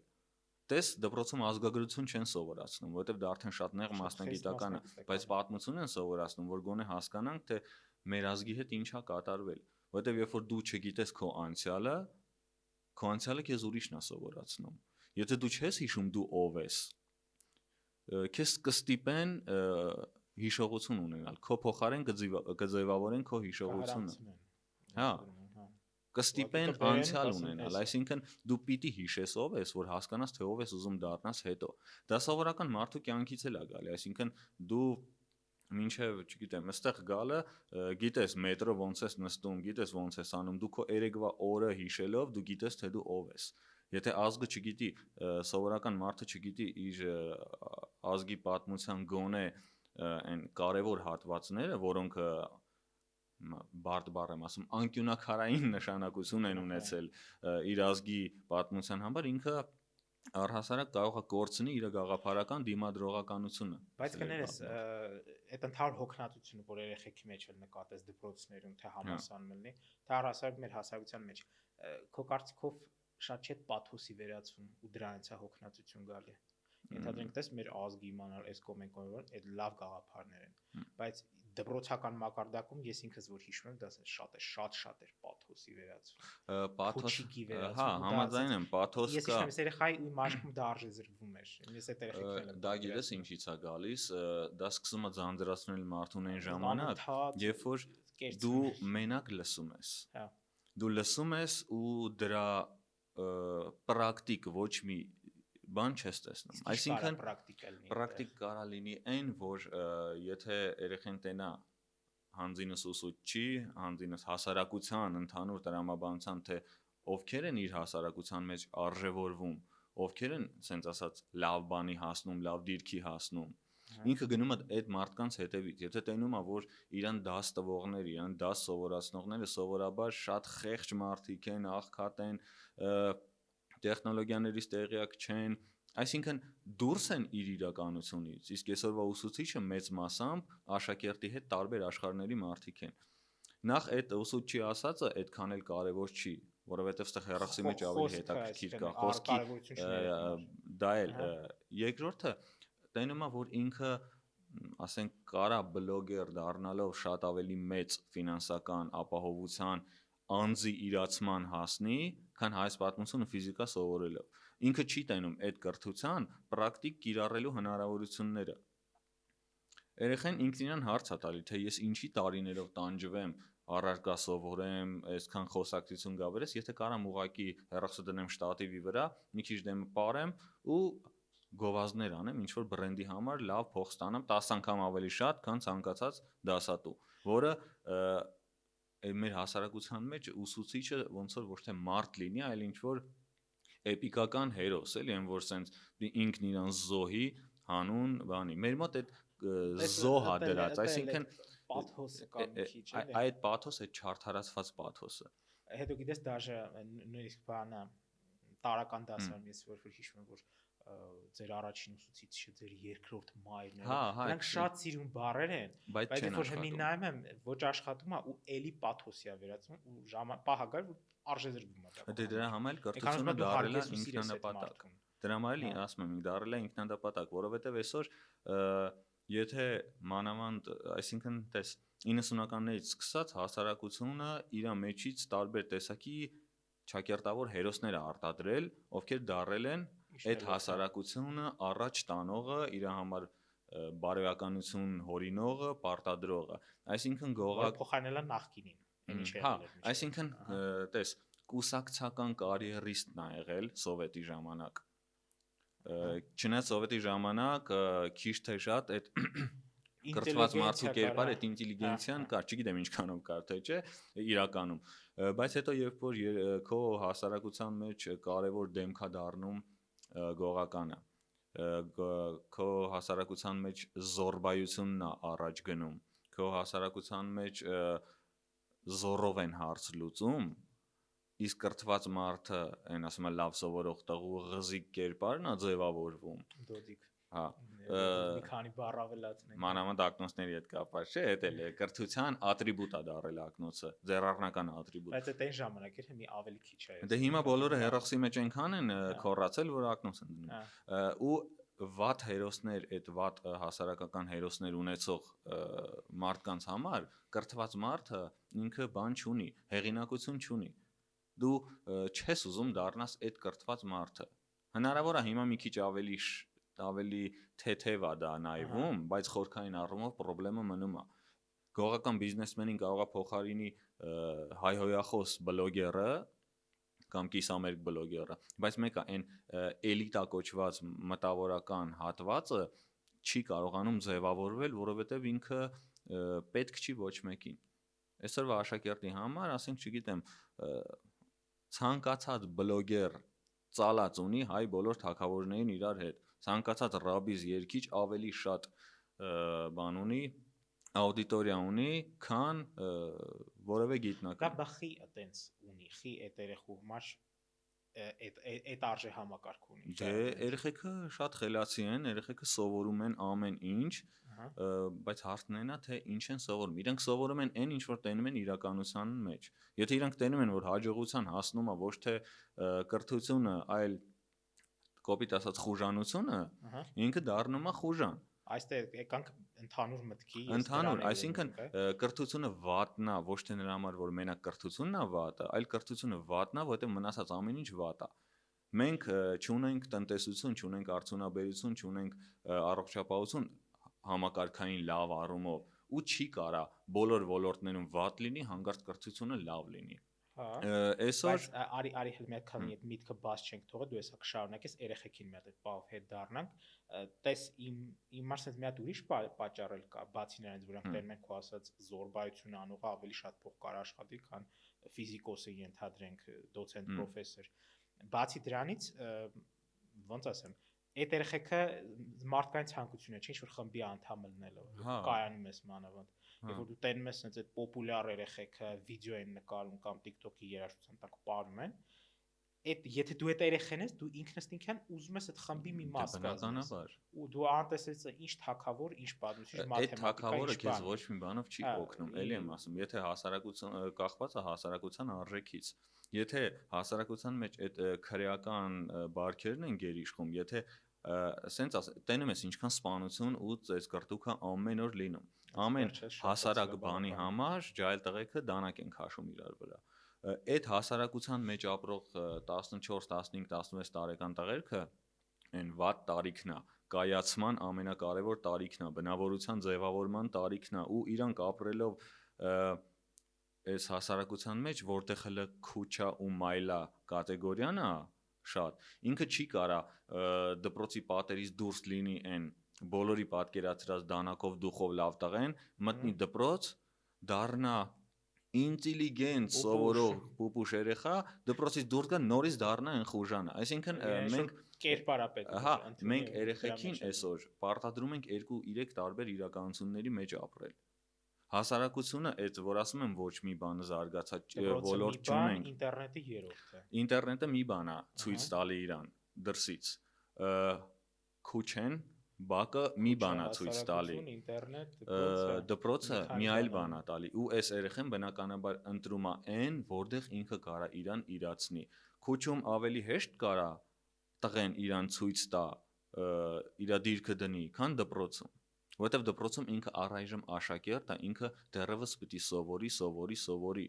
Տես դպրոցում ազգագրություն չեն սովորացնում, որովհետև դա արդեն շատ նեղ մասնագիտական է, բայց պատմություն են սովորացնում, որ գոնե հասկանանք թե մեր ազգի հետ ինչ է կատարվել, որովհետև երբ որ դու չգիտես քո անցյալը քեզ ուրիշն է սովորացնում։ Եթե դու չես հիշում դու ով ես, քեզ կստիպեն հիշողություն ունենալ, քո փոխարեն կձևավորեն քո հիշողությունը։ Հա, կստիպեն անցյալ ունենալ, այսինքն դու պիտի հիշես ով ես, որ հասկանաս թե ով ես ուզում դառնաս հետո։ Դա սովորական մարդու կյանքից էլ է գալի, այսինքն դու մինչև, չգիտեմ, այստեղ գալը, գիտես մետրո ոնց ես նստում, գիտես ոնց ես անում, դու քո երեկվա օրը հիշելով դու գիտես թե դու ով ես։ Եթե ազգը չգիտի, սովորական մարդը չգիտի իր ազգի պատմության գոնե այն կարևոր հատվածները, որոնք բարդ բառ եմ ասում, անկյունակարային նշանակություն են ունեցել իր ազգի պատմության համար, ինքը առհասարակ կարող է կորցնի իր գաղափարական դիմադրողականությունը։ Բայց կներես, այդ ընդհանուր հոգնածությունը, որ երեխեքի մեջ էլ նկատես դպրոցներում, թե համալսարանում լինի, թե առհասարակ մեր հասարակության մեջ, քո կարծիքով շատ չէ պաթոսի վերածվում ու դրանից է հոգնածություն գալի։ Ենթադրենք տես մեր ազգի իմանալ այս կոմենտորը այդ լավ գաղափարներ են, բայց դպրոցական մակարդակում ես ինքս որ հիշում եմ, դա շատ էր պաթոսի վերածվում։ Փոչիկի վերածվում։ Հա, համաձայն եմ, պաթոս կա։ Ես հիշում եմ, այս երեխայի ու մաշկում դա արժե զրկվում էր։ Ես այդ երեխեքն եմ։ Դա գիտես ինչից է գալիս, դա սկսում է ձանձրացնել մարդուն այն ժամանակ, երբ որ դու մենակ լսում ես։ Հա։ Դու լսում ես ու դրա պրակտիկ ոչ մի բան չես տեսնում։ Այսինքն պրակտիկ կարա լինի այն, որ եթե երեխեն տենա հանձինս ուսուցչի, հանձինս հասարակության ընդհանուր տրամաբանության, թե ովքեր են իր հասարակության մեջ արժևորվում, ովքեր են, ասենց ասած, լավ բանի հասնում, լավ դիրքի հասնում։ Ինքը գնում է այդ մարդկանց հետևից։ Եթե տենում է, որ իրան դաս տվողները, իրան դաս սովորացնողները սովորաբար շատ խեղճ մարդիկ են, աղքատ են, տեխնոլոգիաներից տեղյակ չեն, այսինքն դուրս են իր իրականությունից, իսկ այսօրվա ուսուցիչը մեծ մասամբ աշակերտի հետ տարբեր աշխարհների մարդիկ են։ Նախ այդ ուսուցչի ասածը այդքան էլ կարևոր չի, որովհետև այստեղ հեռախոսի մեջ ավելի հետաքրքիր կա խոսքի դա էլ երկրորդը տենում է, որ ինքը ասենք կարա բլոգեր դառնալով շատ ավելի մեծ ֆինանսական ապահովության անձի իրացման հասնի, քան հայց պատմություն ու ֆիզիկա սովորելով։ Ինքը չի տենում այդ կրթության պրակտիկ կիրառելու հնարավորությունները։ երեխան ինքն իրան հարց է տալի, թե ես ինչի տարիներով տանջվեմ, առարկա սովորեմ, այսքան խոսակցություն գա վրես, եթե կարամ ուղակի հեռախոսը դնեմ շտատիվի վրա, մի քիչ դեմը պարեմ ու գովազդներ անեմ, ինչ որ բրենդի համար լավ փող ստանամ 10 անգամ ավելի շատ, քան ցանկացած դասատու, որը մեր հասարակության մեջ ուսուցիչը ոնց որ ոչ թե մարդ լինի, այլ ինչ որ էպիկական հերոս, էլի, այն որ սենց ինքն իրան զոհի հանուն բանի։ Մեր մոտ այդ զոհա դրած, այսինքն պաթոսը կա մի քիչ, էլի։ Այդ պաթոսը, այդ չարդարացված պաթոսը։ Հետո գիտես դաժե նույնիսկ բանը տարական դասարան ես որ հիշում եմ որ ձեր առաջին ուսուցիչը ձեր երկրորդ մայրն է։ Նրանք շատ սիրուն բառեր են, բայց որ հիմի նայում եմ ոչ աշխատում է ու էլի պաթոսիա վերածում ու պահագար որ արժե զրկվում է։ Դե դրա համար կրթությունը դարել է ինքնանպատակ։ Դրա համար էլ ասում եմ, դարել է ինքնանպատակ, որովհետև այսօր եթե մանավանդ, այսինքն տես 90-ականներից սկսած հասարակությունը իր մեջից տարբեր տեսակի ճակերտավոր հերոսներ է արտադրել, ովքեր դարել են այդ հասարակությունը առաջ տանողը, իր համար բարոյականություն հորինողը, պարտադրողը, այսինքն գողակ փոխանելա նախկինին, ինչ է եղել։ Այսինքն տես կուսակցական կարիերիստն է եղել սովետի ժամանակ։ Չնայած սովետի ժամանակ քիչ թե շատ այդ կրթված մարդու կերպար այդ ինտելիգենցիան կար, չգիտեմ ինչքանով կար թե չէ, իրականում, բայց հետո երբ որ քո հասարակության մեջ կարևոր դեմք է դառնում գողականը, քո հասարակության մեջ զորբայությունն է առաջ գնում, քո հասարակության մեջ զորով են հարց լուծում, իսկ կրթված մարդը, այն ասում է լավ սովորող տղու ղզիկ կերպարն է ձևավորվում։ Դոդիկ։ Հա։ Մի քանի բառ ավելացնենք։ Մանավանդ ակնոցների հետ կապված չէ, դա էլ է կրթության ատրիբուտ է դառել ակնոցը, ձեռառնական ատրիբուտ։ Բայց այդ այն ժամանակ էր հիմա ավելի քիչ է։ Դե հիմա բոլորը հեռախոսի մեջ այնքան են քորացել, որ ակնոց են դնում։ Ու վատ հերոսներ, այդ վատ հասարակական հերոսներ ունեցող մարդկանց համար կրթված մարդը ինքը բան չունի, հեղինակություն չունի։ Դու չես ուզում դառնաս այդ կրթված մարդը։ Հնարավոր է հիմա մի քիչ ավելի թեթև է դա նայվում, բայց խորքային առումով խնդրեմը մնում է։ Գողական բիզնեսմենին կարող է փոխարինի հայհոյախոս բլոգերը կամ կիսամերկ բլոգերը, բայց մեկը այն էլիտա կոչված մտավորական հատվածը չի կարողանում ձևավորվել, որովհետև ինքը պետք չի ոչ մեկին։ Այսօրվա աշակերտի համար, ասենք, չգիտեմ, ցանկացած բլոգեր ծալած ունի հայ բոլոր թագավորներին իրար հետ, ցանկացած ռաբիզ երգիչ ավելի շատ բան ունի, աուդիտորիա ունի, քան որևէ գիտնական։ Դա բախի այտենց ունի, խի այդ երեխու համար այդ արժե համակարգ ունի։ Դե երեխեքը շատ խելացի են, երեխեքը սովորում են ամեն ինչ, բայց հարցն այն է, թե ինչ են սովորում։ Իրենք սովորում են այն, ինչ որ տենում են իրականության մեջ։ Եթե իրանք տենում են, որ հաջողության հասնումը ոչ թե կրթությունը, այլ կոպիտ ասած խուժանությունը, ինքը դառնում է խուժան։ Այստեղ եկանք ընդհանուր մտքի, ընդհանուր, այսինքն կրթությունը վատն է, ոչ թե նրա համար, որ մենակ կրթությունն է վատը, այլ կրթությունը վատն է, որովհետև մնացած ամեն ինչ վատ է։ Մենք չունենք տնտեսություն, չունենք արդյունաբերություն, չունենք առողջապահություն համակարգային լավ առումով, ու չի կարա բոլոր ոլորտներում վատ լինի, հանկարծ կրթությունը լավ լինի։ Այսօր արի հենց մի հատ քանի այդ միտքը բաց չենք թողը, դու էսա կշարունակես երեխեքին մի հատ այդ բաղ հետ դառնանք, տես իմ ասած մի հատ ուրիշ պատճառ կա, բացի նրանից, որ անք տերմեն քո ասած զորբայություն անողը ավելի շատ փող կար աշխատի, քան ֆիզիկոսը ենթադրենք դոցենտ պրոֆեսոր։ Բացի դրանից ոնց ասեմ, այդ երեխեքը մարդկային ցանկություն է, չէ՞ ինչ որ խմբի անդամ լինելով, կայանում ես մանավանդ։ Երբ որ դու տենում ես այնց այդ պոպուլյար երեխեքը վիդեո են նկարում կամ TikTok-ի երաժշտության տակ պարում են, այդ եթե դու այդ երեխեն ես, դու ինքնըստինքյան ուզում ես այդ խմբի մի մաս կազմես։ Ու դու անտեսես ինչ թակավոր, ինչ պատմություն, մաթեմատիկա, այդ թակավորը քեզ ոչ մի բանով չի օգնում, էլի եմ ասում, եթե հասարակության կախված է հասարակության արժեքից։ Եթե հասարակության մեջ այդ քրեական բարքերն են գերիշխում, եթե սենց տենում ես ինչքան սպանություն ու այս կրտուկը ամեն օր լինում, ամեն հասարակ բանի համար ջայլ տղեկը դանակ են քաշում իրար վրա։ Այդ հասարակության մեջ ապրող 14, 15, 16 տարեկան տղերքը այն վատ տարիքն է, կայացման ամենակարևոր տարիքն է, բնավորության ձևավորման տարիքն է ու իրանք ապրելով այս հասարակության մեջ, որտեղ հələ քուչա ու մայլա կատեգորիան է շատ, ինքը չի կարա դպրոցի պատերից դուրս լինի այն բոլորի պատկերացրած դանակով դուխով լավ տղեն, մտնի դպրոց, դառնա ինտելիգենտ սովորող պուպուշ երեխա, դպրոցից դուրս գա նորից դառնա այն խուժանը, այսինքն մենք կերպարապետ մենք երեխեքին այսօր պարտադրում ենք 2-3 տարբեր իրականությունների մեջ ապրել։ Հասարակությունը, այդ որ ասում եմ ոչ մի բան զարգացած ոլորտ չունենք, ինտերնետի երրորդը։ Ինտերնետը մի բան է ցույց տալի իրան դրսից։ Քուչեն, բակը մի բան է ցույց տալի։ Դպրոցը մի այլ բան է տալի ու այս երեխեն բնականաբար ընտրում է այն, որտեղ ինքը կարա իրան իրացնի։ Քուչում ավելի հեշտ կարա տղեն իրան ցույց տա, իր դիրքը դնի, քան դպրոցում։ Որովհետև դպրոցում ինքը առայժմ աշակերտ է, ինքը դեռևս պիտի սովորի։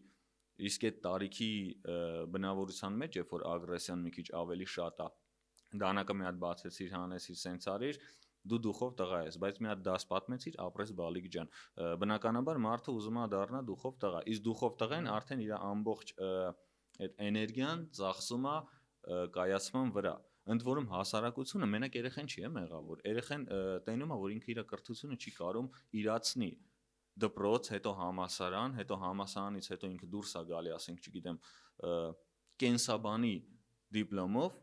Իսկ այդ տարիքի բնավորության մեջ, երբ որ ագրեսիան մի քիչ ավելի շատ է, դանակը մի հատ բացեցիր, հանեցիր, սենց արիր, դու դուխով տղա ես, բայց մի հատ դաս պատմեցիր, ապրես բալիկ ջան։ Բնականաբար մարդը ուզում է դառնա դուխով տղա։ Իսկ դուխով տղեն արդեն իր ամբողջ այդ էներգիան ծախսում է կայացման վրա։ Ընդ որում հասարակությունը մենակ երեխեն չի մեղավոր։ Երեխեն տենում է, որ ինքը իր կրթությունը չի կարում իրացնի։ Դպրոց, հետո համալսարան, հետո համալսարանից հետո ինքը դուրս է գալի, ասենք, չգիտեմ, կենսաբանի դիպլոմով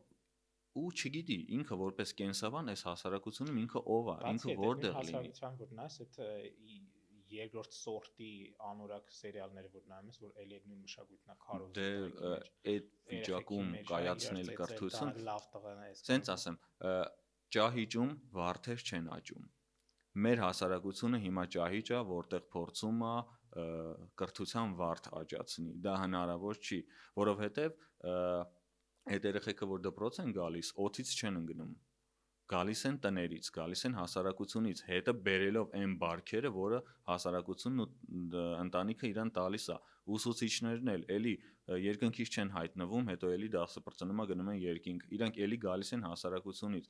ու չգիտի ինքը որպես կենսաբան այս հասարակությունում ինքը ով է, ինքը որտեղ լինի։ Հասարակության որ նայես այդ երկրորդ սորտի անորակ սերիալները որ նայում ես, որ էլի նույն մշակույթն է քարոզում։ Դե այդ վիճակում կայացնել կրթություն, լավ տղան է։ Սենց ասեմ, ճահիճում վարդեր չեն աճում։ Մեր հասարակությունը հիմա ճահիճ է, որտեղ փորձում է կրթության վարդ աճացնի։ Դա հնարավոր չի, որովհետև այդ երեխեքը որ դպրոց են գալիս, օդից չեն ընկնում։ Գալիս են տներից, գալիս են հասարակությունից, հետը բերելով այն բարքերը, որը հասարակությունն ու ընտանիքը իրան տալիս է։ Ուսուցիչներն էլ էլի երկնքից չեն հայտնվում, հետո էլի դասը բրծնում է գնում են երկինք։ Իրանք էլի գալիս են հասարակությունից։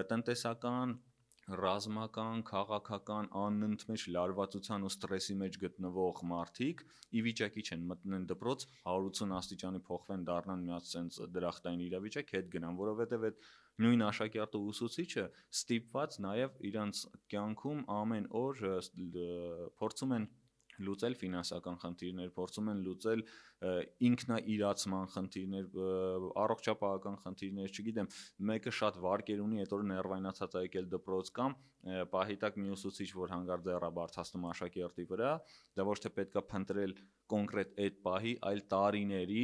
Տնտեսական, ռազմական, քաղաքական անընդմեջ լարվածության ու ստրեսի մեջ գտնվող մարդիկ ի վիճակի չեն մտնեն դպրոց 180 աստիճանի փոխվեն դառնան մի հատ sense դրախտային իրավիճակ, հետ գնան, որովհետև այդ նույն աշակերտը ուսուցիչը ստիպված նաև իրանց կյանքում ամեն օր փորձում են լուծել ֆինանսական խնդիրներ, փորձում են լուծել ինքնաիրացման խնդիրներ, առողջապահական խնդիրներ, չգիտեմ, մեկը շատ վարկեր ունի, այդ օրը ներվայնացած է եկել դպրոց կամ պահիտակ մի ուսուցիչ, որ հանգարտ ձեռա բարձրացնում աշակերտի վրա, դա ոչ թե պետքա փնտրել կոնկրետ այդ պահի, այլ տարիների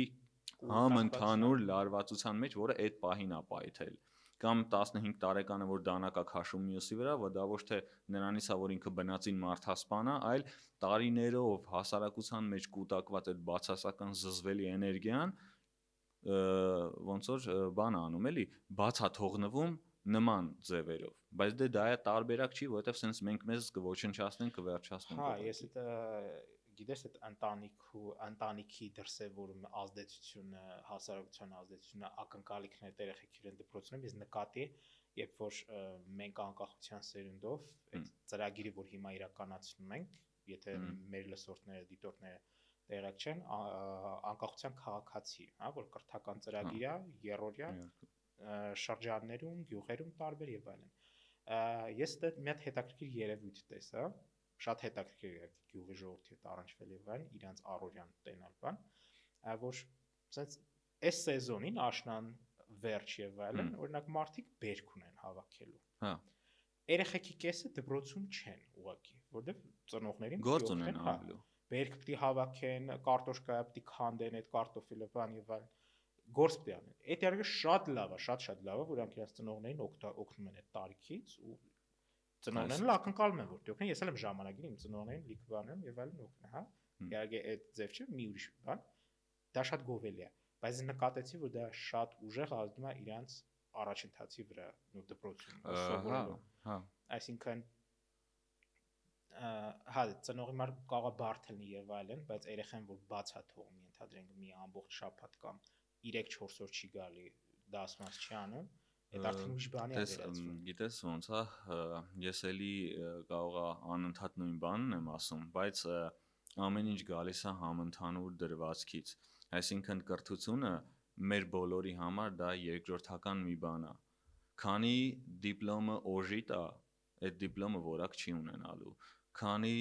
համընդհանուր լարվածության մեջ, որը այդ պահին է պայթել։ Կամ 15 տարեկանը որ դանակա քաշում մյուսի վրա, որ դա ոչ թե նրանից է, որ ինքը բնածին մարդասպան է, այլ տարիներով հասարակության մեջ կուտակված այդ բացասական զզվելի էներգիան ոնց որ բան անում էլի, բաց է թողնվում նման ձևերով, բայց դե դա է տարբերակ չի, որովհետև sense մենք մեզ կոչնչացնենք, կվերջացնենք։ Հա, ես գիտես այդ ընտանիքի դրսևորում ազդեցությունը, հասարակության ազդեցությունը ակնկալիքներ երեխեքի իրեն դպրոցում ես նկատի, երբ որ մենք անկախության սերունդով այդ ծրագիրը, որ հիմա իրականացնում ենք, եթե մեր լսորդները, դիտորդները տեղյակ չեն, անկախության քաղաքացի, հա, որ կրթական ծրագիր է, երրորդյա շրջաններում, գյուղերում տարբեր եւ այլն։ Ես դա մի հատ հետաքրքիր երևույթ տեսա, շատ հետաքրքիր է գյուղի ժողովրդի հետ առնչվել եւ այլն, իրանց առօրյան տենալ բան, որ ասենց այս սեզոնին աշնան վերջ եւ այլն, օրինակ մարդիկ բերք ունեն հավաքելու։ Հա։ Երեխեքի կեսը դպրոցում չեն ուղակի, որովհետեւ ծնողներին գործ ունեն անելու։ Բերք պիտի հավաքեն, կարտոշկա պիտի քանդեն, այդ կարտոֆիլը բան եւ այլն։ Գործ պիտի անեն։ Այդ երգը շատ լավ է, շատ լավ է, որ իրանք իրենց ծնողներին օգնում են այդ տարիքից ու ծնողներն ակնկալում են որ դու օգնեն, ես էլ եմ ժամանակին իմ ծնողներին լիք բաներում եւ այլն օգնեմ, հա։ Իհարկե այդ ձև չէ, մի ուրիշ բան, դա շատ գովելի է, բայց նկատեցի որ դա շատ ուժեղ ազդում է իրանց առաջընթացի վրա ու դպրոցում սովորելու։ Հա։ Այսինքն հա ծնողի մար կարող է բարդ լինի եւ այլն, բայց երեխան որ բաց է թողում, ենթադրենք մի ամբողջ շաբաթ կամ 3-4 օր չի գալի, դասված չի անում, Այդ արդեն ուրիշ բանի է վերածվում։ Գիտես ոնց է, ես էլի կարող եմ անընդհատ նույն բանն եմ ասում, բայց ամեն ինչ գալիս է համընդհանուր դրվածքից։ Այսինքն կրթությունը մեր բոլորի համար դա երկրորդական մի բան է։ Քանի դիպլոմը օժիտ է, այդ դիպլոմը որակ չի ունենալու։ Քանի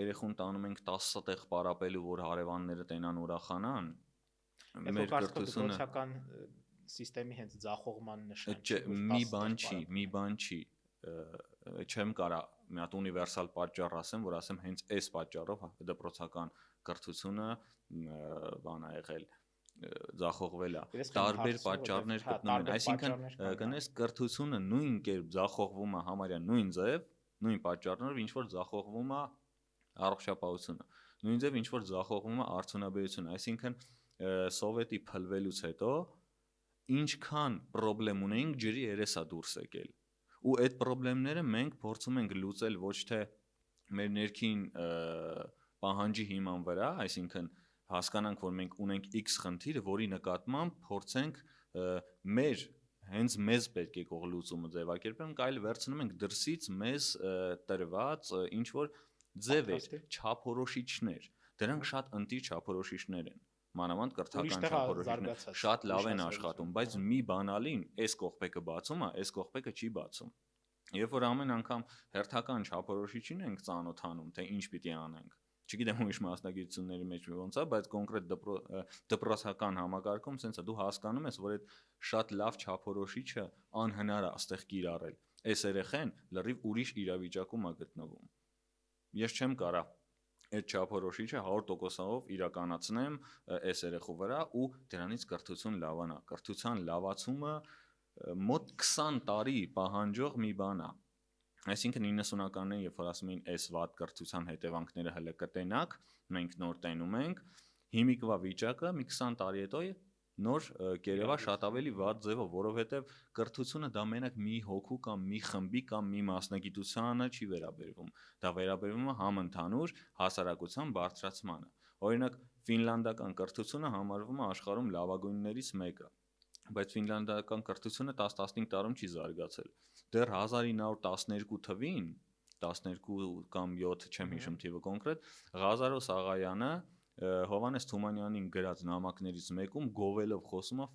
երեխուն տանում ենք 10 տեղ պարապելու, որ հարևանները տենան ուրախանան, մեր կրթությունը դպրոցական սիստեմի հենց ձախողման նշան չէ, մի բան չի, չեմ կարա մի հատ ունիվերսալ պատճառ ասեմ, որ ասեմ հենց այս պատճառով դպրոցական կրթությունը բան ա եղել ձախողվել է, տարբեր պատճառներ գտնում են, այսինքն կնես կրթությունը նույն կերպ ձախողվում է համարյա նույն ձև, նույն պատճառներով ինչ որ ձախողվում է առողջապահությունը, նույն ձև ինչ որ ձախողվում է արդյունաբերությունը, այսինքն սովետի փլվելուց հետո ինչքան խնդրեմ ունեինք ջրի երեսա դուրս եկել ու այդ խնդիրները մենք փորձում ենք լուծել ոչ թե մեր ներքին պահանջի հիման վրա, այսինքն հասկանանք, որ մենք ունենք X խնդիր, որի նկատմամբ փորձենք հենց մեզ պետք է կող լուծումը ձևակերպենք, այլ վերցնում ենք դրսից մեզ տրված ինչ որ ձևեր, չափորոշիչներ, դրանք շատ ընտիր չափորոշիչներ են, մանավանդ կրթական չափորոշիչներ, շատ լավ են աշխատում, բայց մի բանալին այս կողպեկը բացում է, այս կողպեկը չի բացում, երբ որ ամեն անգամ հերթական չափորոշիչին ենք ծանոթանում, թե ինչ պիտի անենք, չգիտեմ ուրիշ մասնագիտությունների մեջ ոնց է, բայց կոնկրետ դպրոցական համակարգում սենց է, դու հասկանում ես, որ այդ շատ լավ չափորոշիչը անհնար է այստեղ կիրառել, այս երեխեն լրիվ ուրիշ իրավիճակում է գտնվում, ես չեմ կարա այդ չափորոշիչը 100%-ով իրականացնեմ այս երեխու վրա ու դրանից կրթություն լավանա, կրթության լավացումը մոտ 20 տարի պահանջող մի բան է, այսինքն 90-ականներին, երբ որ ասում էին այս վատ կրթության հետևանքները հələ կտենաք, մենք նոր տենում ենք, հիմիկվա վիճակը մի 20 տարի հետո նոր կերևա շատ ավելի վատ ձևով, որովհետև կրթությունը դա մենակ մի հոգու կամ մի խմբի կամ մի մասնագիտությանը չի վերաբերվում, դա վերաբերվում է համընդհանուր հասարակության բարձրացմանը, օրինակ ֆինլանդական կրթությունը համարվում է աշխարհում լավագույններից մեկը, բայց ֆինլանդական կրթությունը 10-15 տարում չի զարգացել, դեռ 1912 թվին, 12 կամ 7 չեմ հիշում թիվը կոնկրետ, Ղազարոս Աղայանը Հովհաննես Թումանյանին գրած նամակներից մեկում գովելով խոսում է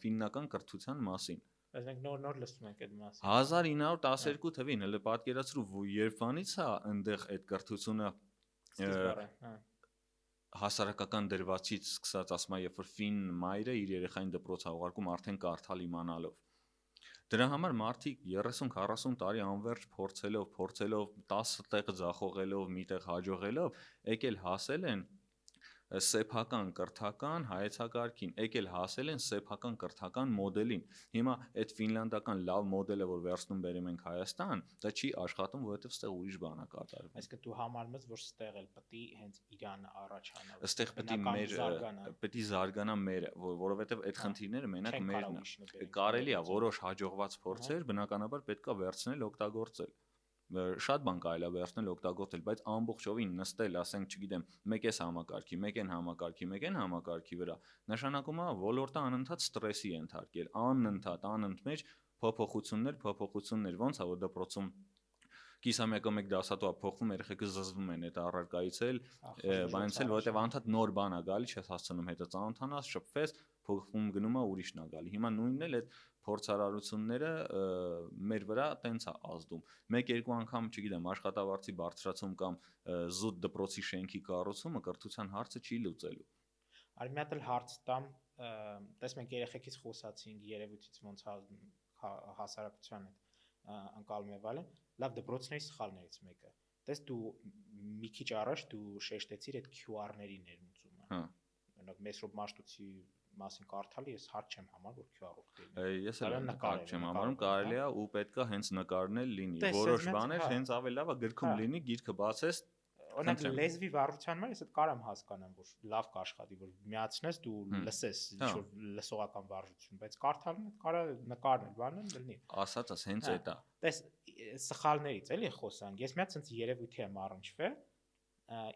ֆիննական կրթության մասին։ Բայց մենք նոր լսում ենք այդ մասին։ 1912 թվին, հələ պատկերացրու, երբանից է այնտեղ այդ կրթությունը հասարակական դրվածից սկսած, ասում է, երբ որ ֆին մայրը իր երեխային դպրոց ուղարկում արդեն կարդալ իմանալով։ Դրա համար մարդիկ 30-40 տարի անվերջ փորձելով 10 տեղ ձախողելով, մի տեղ հաջողելով, եկել հասել են սեփական կրթական հայեցակարգին, եկել հասել են սեփական կրթական մոդելին։ Հիմա այդ ֆինլանդական լավ մոդելը, որ վերցնում բերում ենք Հայաստան, դա չի աշխատում, որովհետև ստեղ ուրիշ բան է կատարվում։ Այսինքն դու համարում ես, որ ստեղ էլ պետք է հենց Իրանը առաջանա։ Ստեղ պետք է զարգանա մեր, որովհետև այդ խնդիրները մենակ մերն է։ Կարելի է որոշ հաջողված փորձեր բնականաբար պետք է վերցնել, օգտագործել։ Շատ բան կարելի է վերցնել օգտագործել, բայց ամբողջովին նստել, ասենք, չգիտեմ, մեկ էս համակարգի, մեկ են համակարգի վրա, նշանակում է ոլորտը անընդհատ ստրեսի ենթարկել, անընդմեջ փոփոխություններ, ոնց է որ դպրոցում կիսամյակը մեկ դասատու է փոխվում, երեխեքը զզվում են այդ առարկայից էլ, բանից էլ, որովհետև անընդհատ նոր բան է գալի, չես հասցնում հետը ծանոթանաս, շփվես, փոխվում գնում է ուրիշն է գալի։ Հիմա նույնն էլ այդ փորձարարությունները մեր վրա տենց է ազդում։ Մեկ-երկու անգամ, չգիտեմ, աշխատավարձի բարձրացում կամ զուտ դպրոցի շենքի կառուցումը կրթության հարցը չի լուծելու։ Արի մի հատ էլ հարց տամ, տես մենք երեխեքից խոսացինք, երևույթից ոնց հասարակության հետ ընկալում եւ այլն, լավ դպրոցների սխալներից մեկը։ Տես դու մի քիչ առաջ դու շեշտեցիր այդ QR-ների ներմուծումը։ Օրինակ Մեսրոպ Մաշտոցի մասին կարդալի ես հարց չեմ համարում, որ QR-ով դերն։ Ես էլ նկար չեմ համարում, կարելի է ու պետքա հենց նկարնել լինի։ Որոշ բաներ հենց ավելի լավ է գրքում լինի, գիրքը բացես։ Օրինակ լեզվի վարության մեջ ես այդ կարամ հասկանամ, որ լավ կաշխատի, որ միացնես դու լսես ինչ-որ լսողական վարժություն, բայց կարդալն կարա նկարն բանն լինի։ Ասածս հենց այդ է։ Տես սխալներից էլի խոսանք։ Ես մի հատ sense երևույթի եմ առնչվել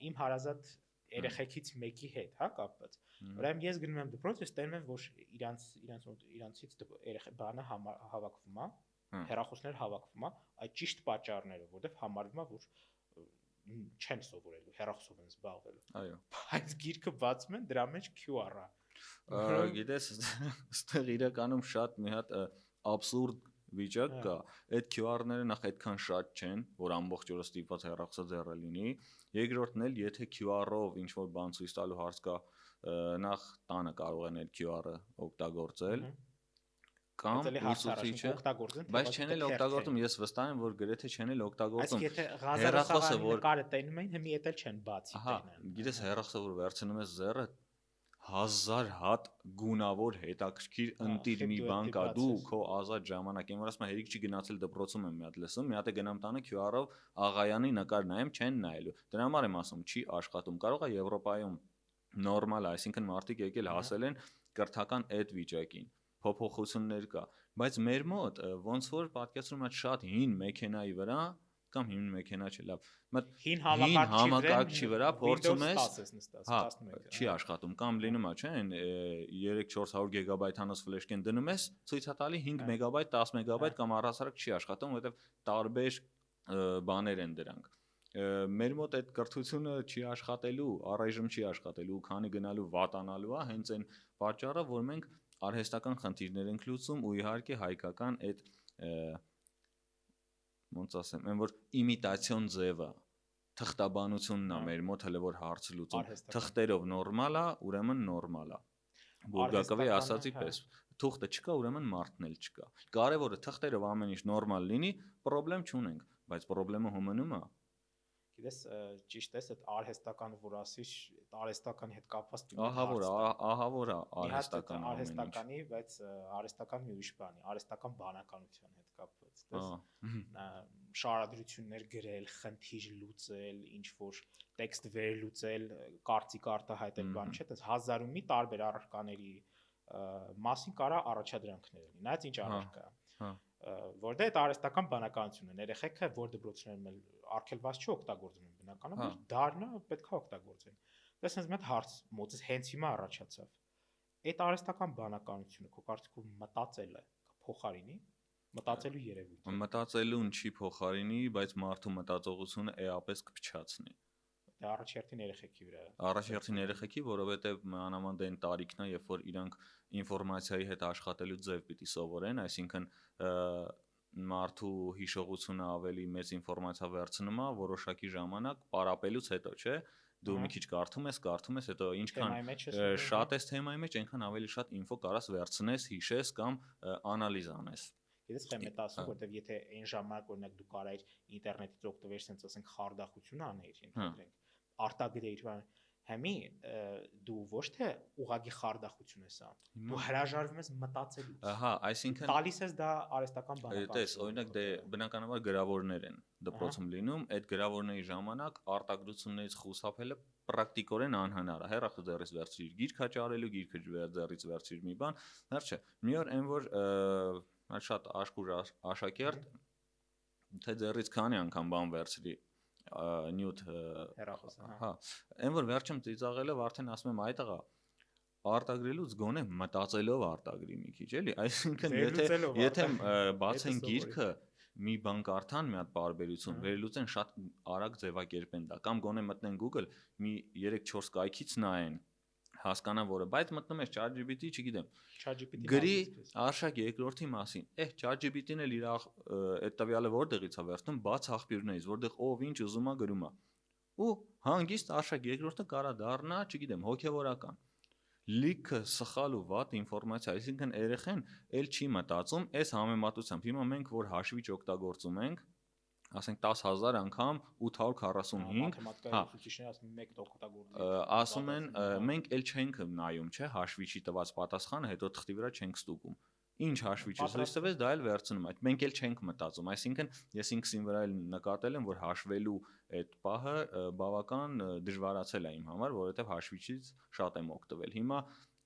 իմ հարազատ երեխեքից մեկի հետ, հա, կապված։ Ուրեմն ես գնում եմ դպրոց, ես տենում եմ, որ իրանցից բանը հավաքվում է, հեռախոսներ հավաքվում է, այդ ճիշտ պատճառները, որտեղ համարվում է, որ չեն սովորելու, հեռախոսով են զբաղվելու։ Այո։ Բայց գիրքը բացում են, դրա մեջ QR-ը։ Գիտես, այստեղ իրականում շատ մի հատ աբսուրդ վիճակ կա։ Այդ QR-ները նախ այդքան շատ չեն, որ ամբողջ օրը ստիպված հեռախոսը ձեռը լինի։ Երկրորդն էլ, եթե QR-ով ինչ որ բան ցույց տալու հարց կա, նախ տանը կարող են այդ QR-ը օգտագործել կամ ուսուցիչը, բայց չեն էլ օգտագործում, ես վստահ եմ, որ գրեթե չեն էլ օգտագործում։ Այսինքն եթե հեռախոսը որ նկարը տենում էին, հիմի էդ էլ չեն բացի տենան։ Գիտես, հեռախոսը որ վերցնում ես ձեռը 1000 հատ գունավոր հետաքրքիր ընտիր մի բան կա, դու քո ազատ ժամանակ, այն որ ասում եմ, հերիք չի գնացել դպրոցում եմ մի հատ լսում, մի հատ է գնամ տանը QR-ով աղայանի նկար նայեմ, չեն նայելու։ Դրա համար եմ ասում, չի աշխատում։ Կարող է Եվրոպայում նորմալ է, այսինքն մարդիկ եկել հասել են կրթական այդ վիճակին, փոփոխություններ կա, բայց մեր մոտ ոնց որ պատկերացնում եմ շատ հին մեքենայի վրա կամ հին մեքենա չի լավ, հին համակարգչի վրա փորձում ես, չի աշխատում, կամ լինում է, չէ՞, 3-400 գիգաբայթանոց ֆլեշկեն դնում ես, ցույց է տալի 5 մեգաբայթ, 10 մեգաբայթ կամ առհասարակ չի աշխատում, որովհետև տարբեր բաներ են դրանք։ Մեր մոտ այդ կրթությունը չի աշխատելու, առայժմ չի աշխատելու, քանի գնալու վատանալու է, հենց այն պատճառը, որ մենք արհեստական խնդիրներ ենք լուծում ու իհարկե հայկական այդ ոնց ասեմ, այն որ իմիտացիոն ձևը, թղթաբանությունն է մեր մոտ հələ որ հարցը լուծում, թղթերով նորմալ է, ուրեմն նորմալ է։ Բուրգակովի ասացի պես, թուղթը չկա, ուրեմն մարդն էլ չկա։ Կարևորը թղթերով ամեն ինչ նորմալ լինի, խնդրեմ չունենք, բայց խնդրեմը հումնում է։ Գիտես, ճիշտ է, այդ արհեստական որ ասиш, արհեստականի հետ կապված ահա որ արհեստական արհեստականի, բայց արհեստական մի ուրիշ բանի, արհեստական բանականության հետ կապված, դες շարադրություններ գրել, խնդիր լուծել, ինչ որ տեքստ վերլուծել, կարծիք արտահայտել բան չէ, դες հազար ու մի տարբեր առարկաների մասին կարա առաջադրանքներ լինի։ Նայած ինչ առարկա է։ Որտե այդ արհեստական բանականությունն է, երեխեքը որ դպրոցներում էլ արգելված չի օգտագործում են բնականաբար, դառնա պետք է օգտագործեն։ Դες հենց մեծ հարց մոծես հենց հիմա առաջացավ։ Այդ արհեստական բանականությունը քո կարծիքով մտածել է փոխարինի, մտածելու երևույթ։ Մտածելուն չի փոխարինի, բայց մարդու մտածողությունը էապես կփչացնի։ Դա առաջերտին երեխեքի վրա։ Առաջերտին երեխեքի, որովհետև մանավանդ այն տարիքն է, երբ որ իրանք ինֆորմացիայի հետ աշխատելու ձև պիտի սովորեն, այսինքն մարդու հիշողությունը ավելի մեծ ինֆորմացիա վերցնում է որոշակի ժամանակ պարապելուց հետո, չէ՞։ Դու մի քիչ կարդում ես, հետո ինչքան շատ ես թեմայի մեջ, այնքան ավելի շատ ինֆո կարաս վերցնես, հիշես կամ անալիզ անես։ Գիտես, խեմ է ասում, որտեվ եթե այն ժամանակ օրինակ դու կարայիր ինտերնետից օգտվեր, ասենք ասենք խարդախություն անեիր, ընդհանրենք արտագրեիր, Հիմի դու ոչ թե ուղագի խարդախություն ես անում, դու հրաժարվում ես մտածելուց։ Ահա, այսինքն տալիս ես դա արհեստական բանականություն։ Տես, օրինակ դե բնականաբար գրավորներ են դպրոցում լինում, այդ գրավորների ժամանակ արտագրություններից խուսափելը պրակտիկորեն անհնար է։ Հեռախոս ձեռից վերցրիր գիրք հաճարելու, գիրքը ձեռից վերցրիր մի բան, հա՞ չէ։ Մի օր այն որ շատ աշխուժ աշակերտ թե ձեռից քանի անգամ բան վերցրի նյութ հեռախոսը, հա, այն որ վերջում ծիծաղելով արդեն ասում եմ այ տղա արտագրելուց գոնե մտածելով արտագրի մի քիչ էլի, այսինքն եթե բացեն գիրքը մի բան կարդան մի հատ բարբերություն, վերլուծեն շատ արագ ձևակերպեն դա կամ գոնե մտնեն Google, մի 3-4 կայքից նայեն, հասկանան որը, բայց մտնում ես ChatGPT, չգիտեմ, գրի արշակ երկրորդի մասին, ChatGPT-ն էլ իր այդ տվյալը որտեղից է վերցնում, բաց աղբյուրներից, որտեղ ով ինչ ուզում է գրում է։ Ու հանգիստ արշակ երկրորդը կարա դառնա, չգիտեմ, հոգևորական։ Լիքը սխալ ու վատ ինֆորմացիա, այսինքն երեխեն էլ չի մտածում այս համեմատությամբ։ Հիմա մենք որ հաշվիչ օգտագործում ենք, ասենք 10000 անգամ 845, ասում են մենք էլ չենք նայում, չէ, հաշվիչի տված պատասխանը, հետո թղթի վրա չենք ստուգում։ Ինչ հաշվիչը ցույց տվեց, դա էլ վերցնում այդ։ Մենք էլ չենք մտածում, այսինքն ես ինքսին վրա էլ նկատել եմ, որ հաշվելու այդ պահը բավական դժվարացել է իմ համար, որովհետև հաշվիչից շատ եմ օգտվել։ Հիմա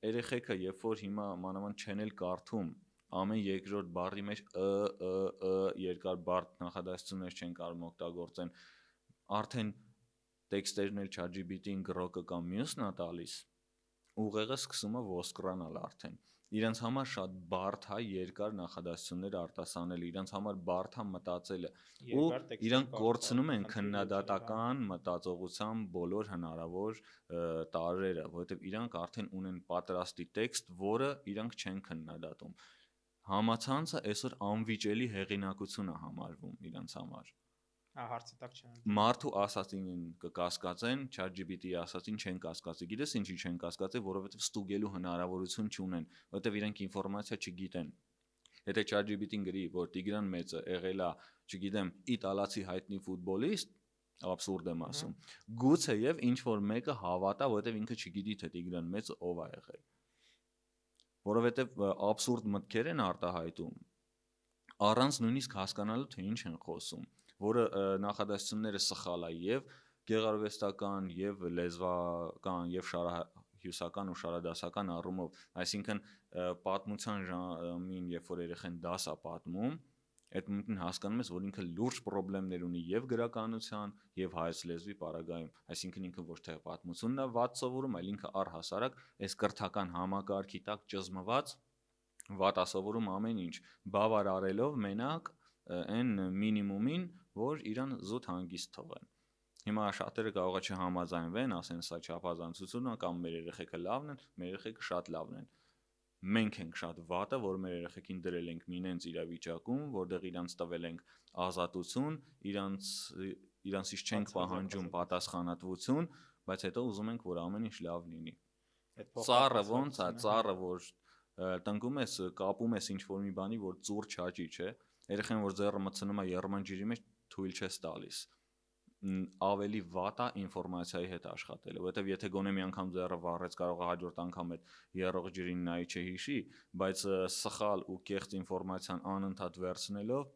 երեխեքը, երբ որ հիմա մանավանդ չեն էլ կարդում, ամեն երկրորդ բառի մեջ երկար բարդ նախադասություններ չեն կարող օգտագործեն, արդեն տեքստերն էլ ChatGPT-ին գրոկը կամ մյուսն է տալիս, ուղեղը սկսում է ոսկրանալ արդեն։ Իրենց համար շատ բարդ է երկար նախադասություններ արտասանել, իրենց համար բարդ է մտածելը, ու իրանք կորցնում են քննադատական մտածողության բոլոր հնարավոր տարրերը, որովհետև իրանք արդեն ունեն պատրաստի տեքստ, որը իրանք չեն քննադատում։ Համացանցը այսօր անվիճելի հեղինակություն է համարվում իրանց համար։ Հարցը տակ չեն։ Մարդու ասածին կկասկածեն, ChatGPT-ի ասածին չեն կասկածի։ Գիտես ինչի չեն կասկածի, որովհետև ստուգելու հնարավորություն չունեն, որովհետև իրանք ինֆորմացիա չգիտեն։ Եթե ChatGPT-ին գրի, որ Տիգրան Մեծը եղել է, չգիտեմ, իտալացի հայտնի ֆուտբոլիստ, абսուրդ եմ ասում, գուցեև ինչ որ մեկը հավատա, որովհետև ինքը չգիտի թե Տիգրան Մեծը ով է եղել։ Որովհետև абսուրդ մտքեր են արտահայտում, առանց նույնիսկ հասկանալու թե ինչ են խոսում, որը նախադասությունները սխալ է եւ գեղարվեստական, եւ լեզվական, եւ շարահյուսական ու շարադասական առումով, այսինքն պատմության ժամին, երբ որ երեխան դաս է պատմում, այդ միտքն հասկանում ես, որ ինքը լուրջ խնդիրներ ունի եւ գրականության, եւ հայոց լեզվի պարագայում, այսինքն ինքը ոչ թե պատմությունն է վատ սովորում, այլ ինքը առհասարակ այս կրթական համակարգի տակ ճզմված վատ է սովորում ամեն ինչ, բավարարելով մենակ այն մինիմումին, որ իրան զուտ հանգիստ թողեն։ Հիմա շատերը կարող է չհամաձայնվեն, ասեն սա չափազանցություն է կամ մեր երեխեքը լավն են, մեր երեխեքը շատ լավն են։ Մենք ենք շատ վատը, որ մեր երեխեքին դրել ենք մինենց իրավիճակում, որտեղ իրանց տվել ենք ազատություն, իրանցից չենք պահանջում պատասխանատվություն, բայց հետո ուզում ենք, որ ամեն ինչ լավ լինի։ Ծառը ոնց է, ծառը որ տնկում ես, կապում ես ինչ-որ մի բանի, որ ծուռ չաճի, չէ։ Երեխան որ ձեռը մտցնում է եռման մեջ, թույլ չես տալիս։ Ավելի վատ է ինֆորմացիայի հետ աշխատելը, որովհետև եթե գոնե մի անգամ ձեռը վառեց, կարող է հաջորդ անգամ այդ եռող ջրին նայի չհիշի, բայց սխալ ու կեղծ ինֆորմացիան անընդհատ վերցնելով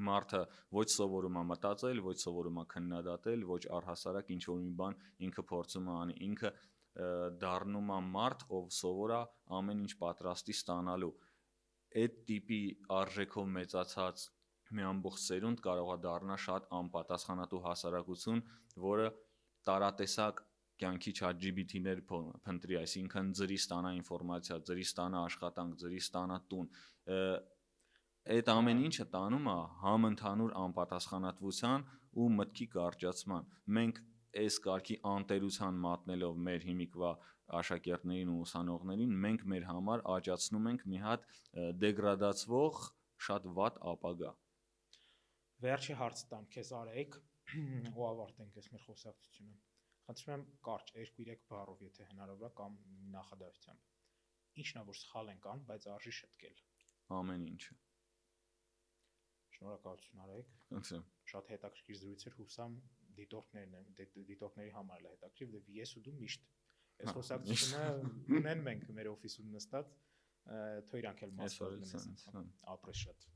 մարդը ոչ սովորում է մտածել, ոչ սովորում է քննադատել, ոչ առհասարակ ինչ-որ մի բան ինքը փորձում է անի, ինքը դառնում է մարդ, ով սովոր է ամեն ինչ պատրաստի ստանալու։ Այդ տիպի արժեքով մեծացած մի ամբողջ սերունդ կարող է դառնալ շատ անպատասխանատու հասարակություն, որը տարատեսակ կյանքի ChatGPT-ներ փնտրի, այսինքն ձրի ստանա ինֆորմացիա, ձրի ստանա աշխատանք, ձրի ստանա տուն։ Այդ ամեն ինչը տանում է համընդհանուր անպատասխանատվության ու մտքի կարճացման։ Մենք այս կարգի անտերության մատնելով մեր հիմիկվա աշակերտներին ու ուսանողներին, մենք մեր համար աճացնում ենք մի հատ դեգրադացվող շատ վատ ապագա։ Վերջի հարց տամ քեզ Արեգ, ու ավարտենք այս մեր խոսակցությունը։ Խնդրում եմ կարճ 2-3 բառով, եթե հնարավոր է, կամ նախադասությամբ։ Ինչն է, որ սխալ ենք անում, բայց արժի շտկել։ Ամեն ինչը։ Շնորհակալություն Արեգ։ Շատ հետաքրքիր զրույց էր, հուսամ դիտողների համար էլ հետաքրքիր, եւ ես ու դու միշտ այս խոսակցությունը ունեն մենք մեր օֆիսում նստած, թող իրանք էլ մաս լինեն։ Ապրես շատ։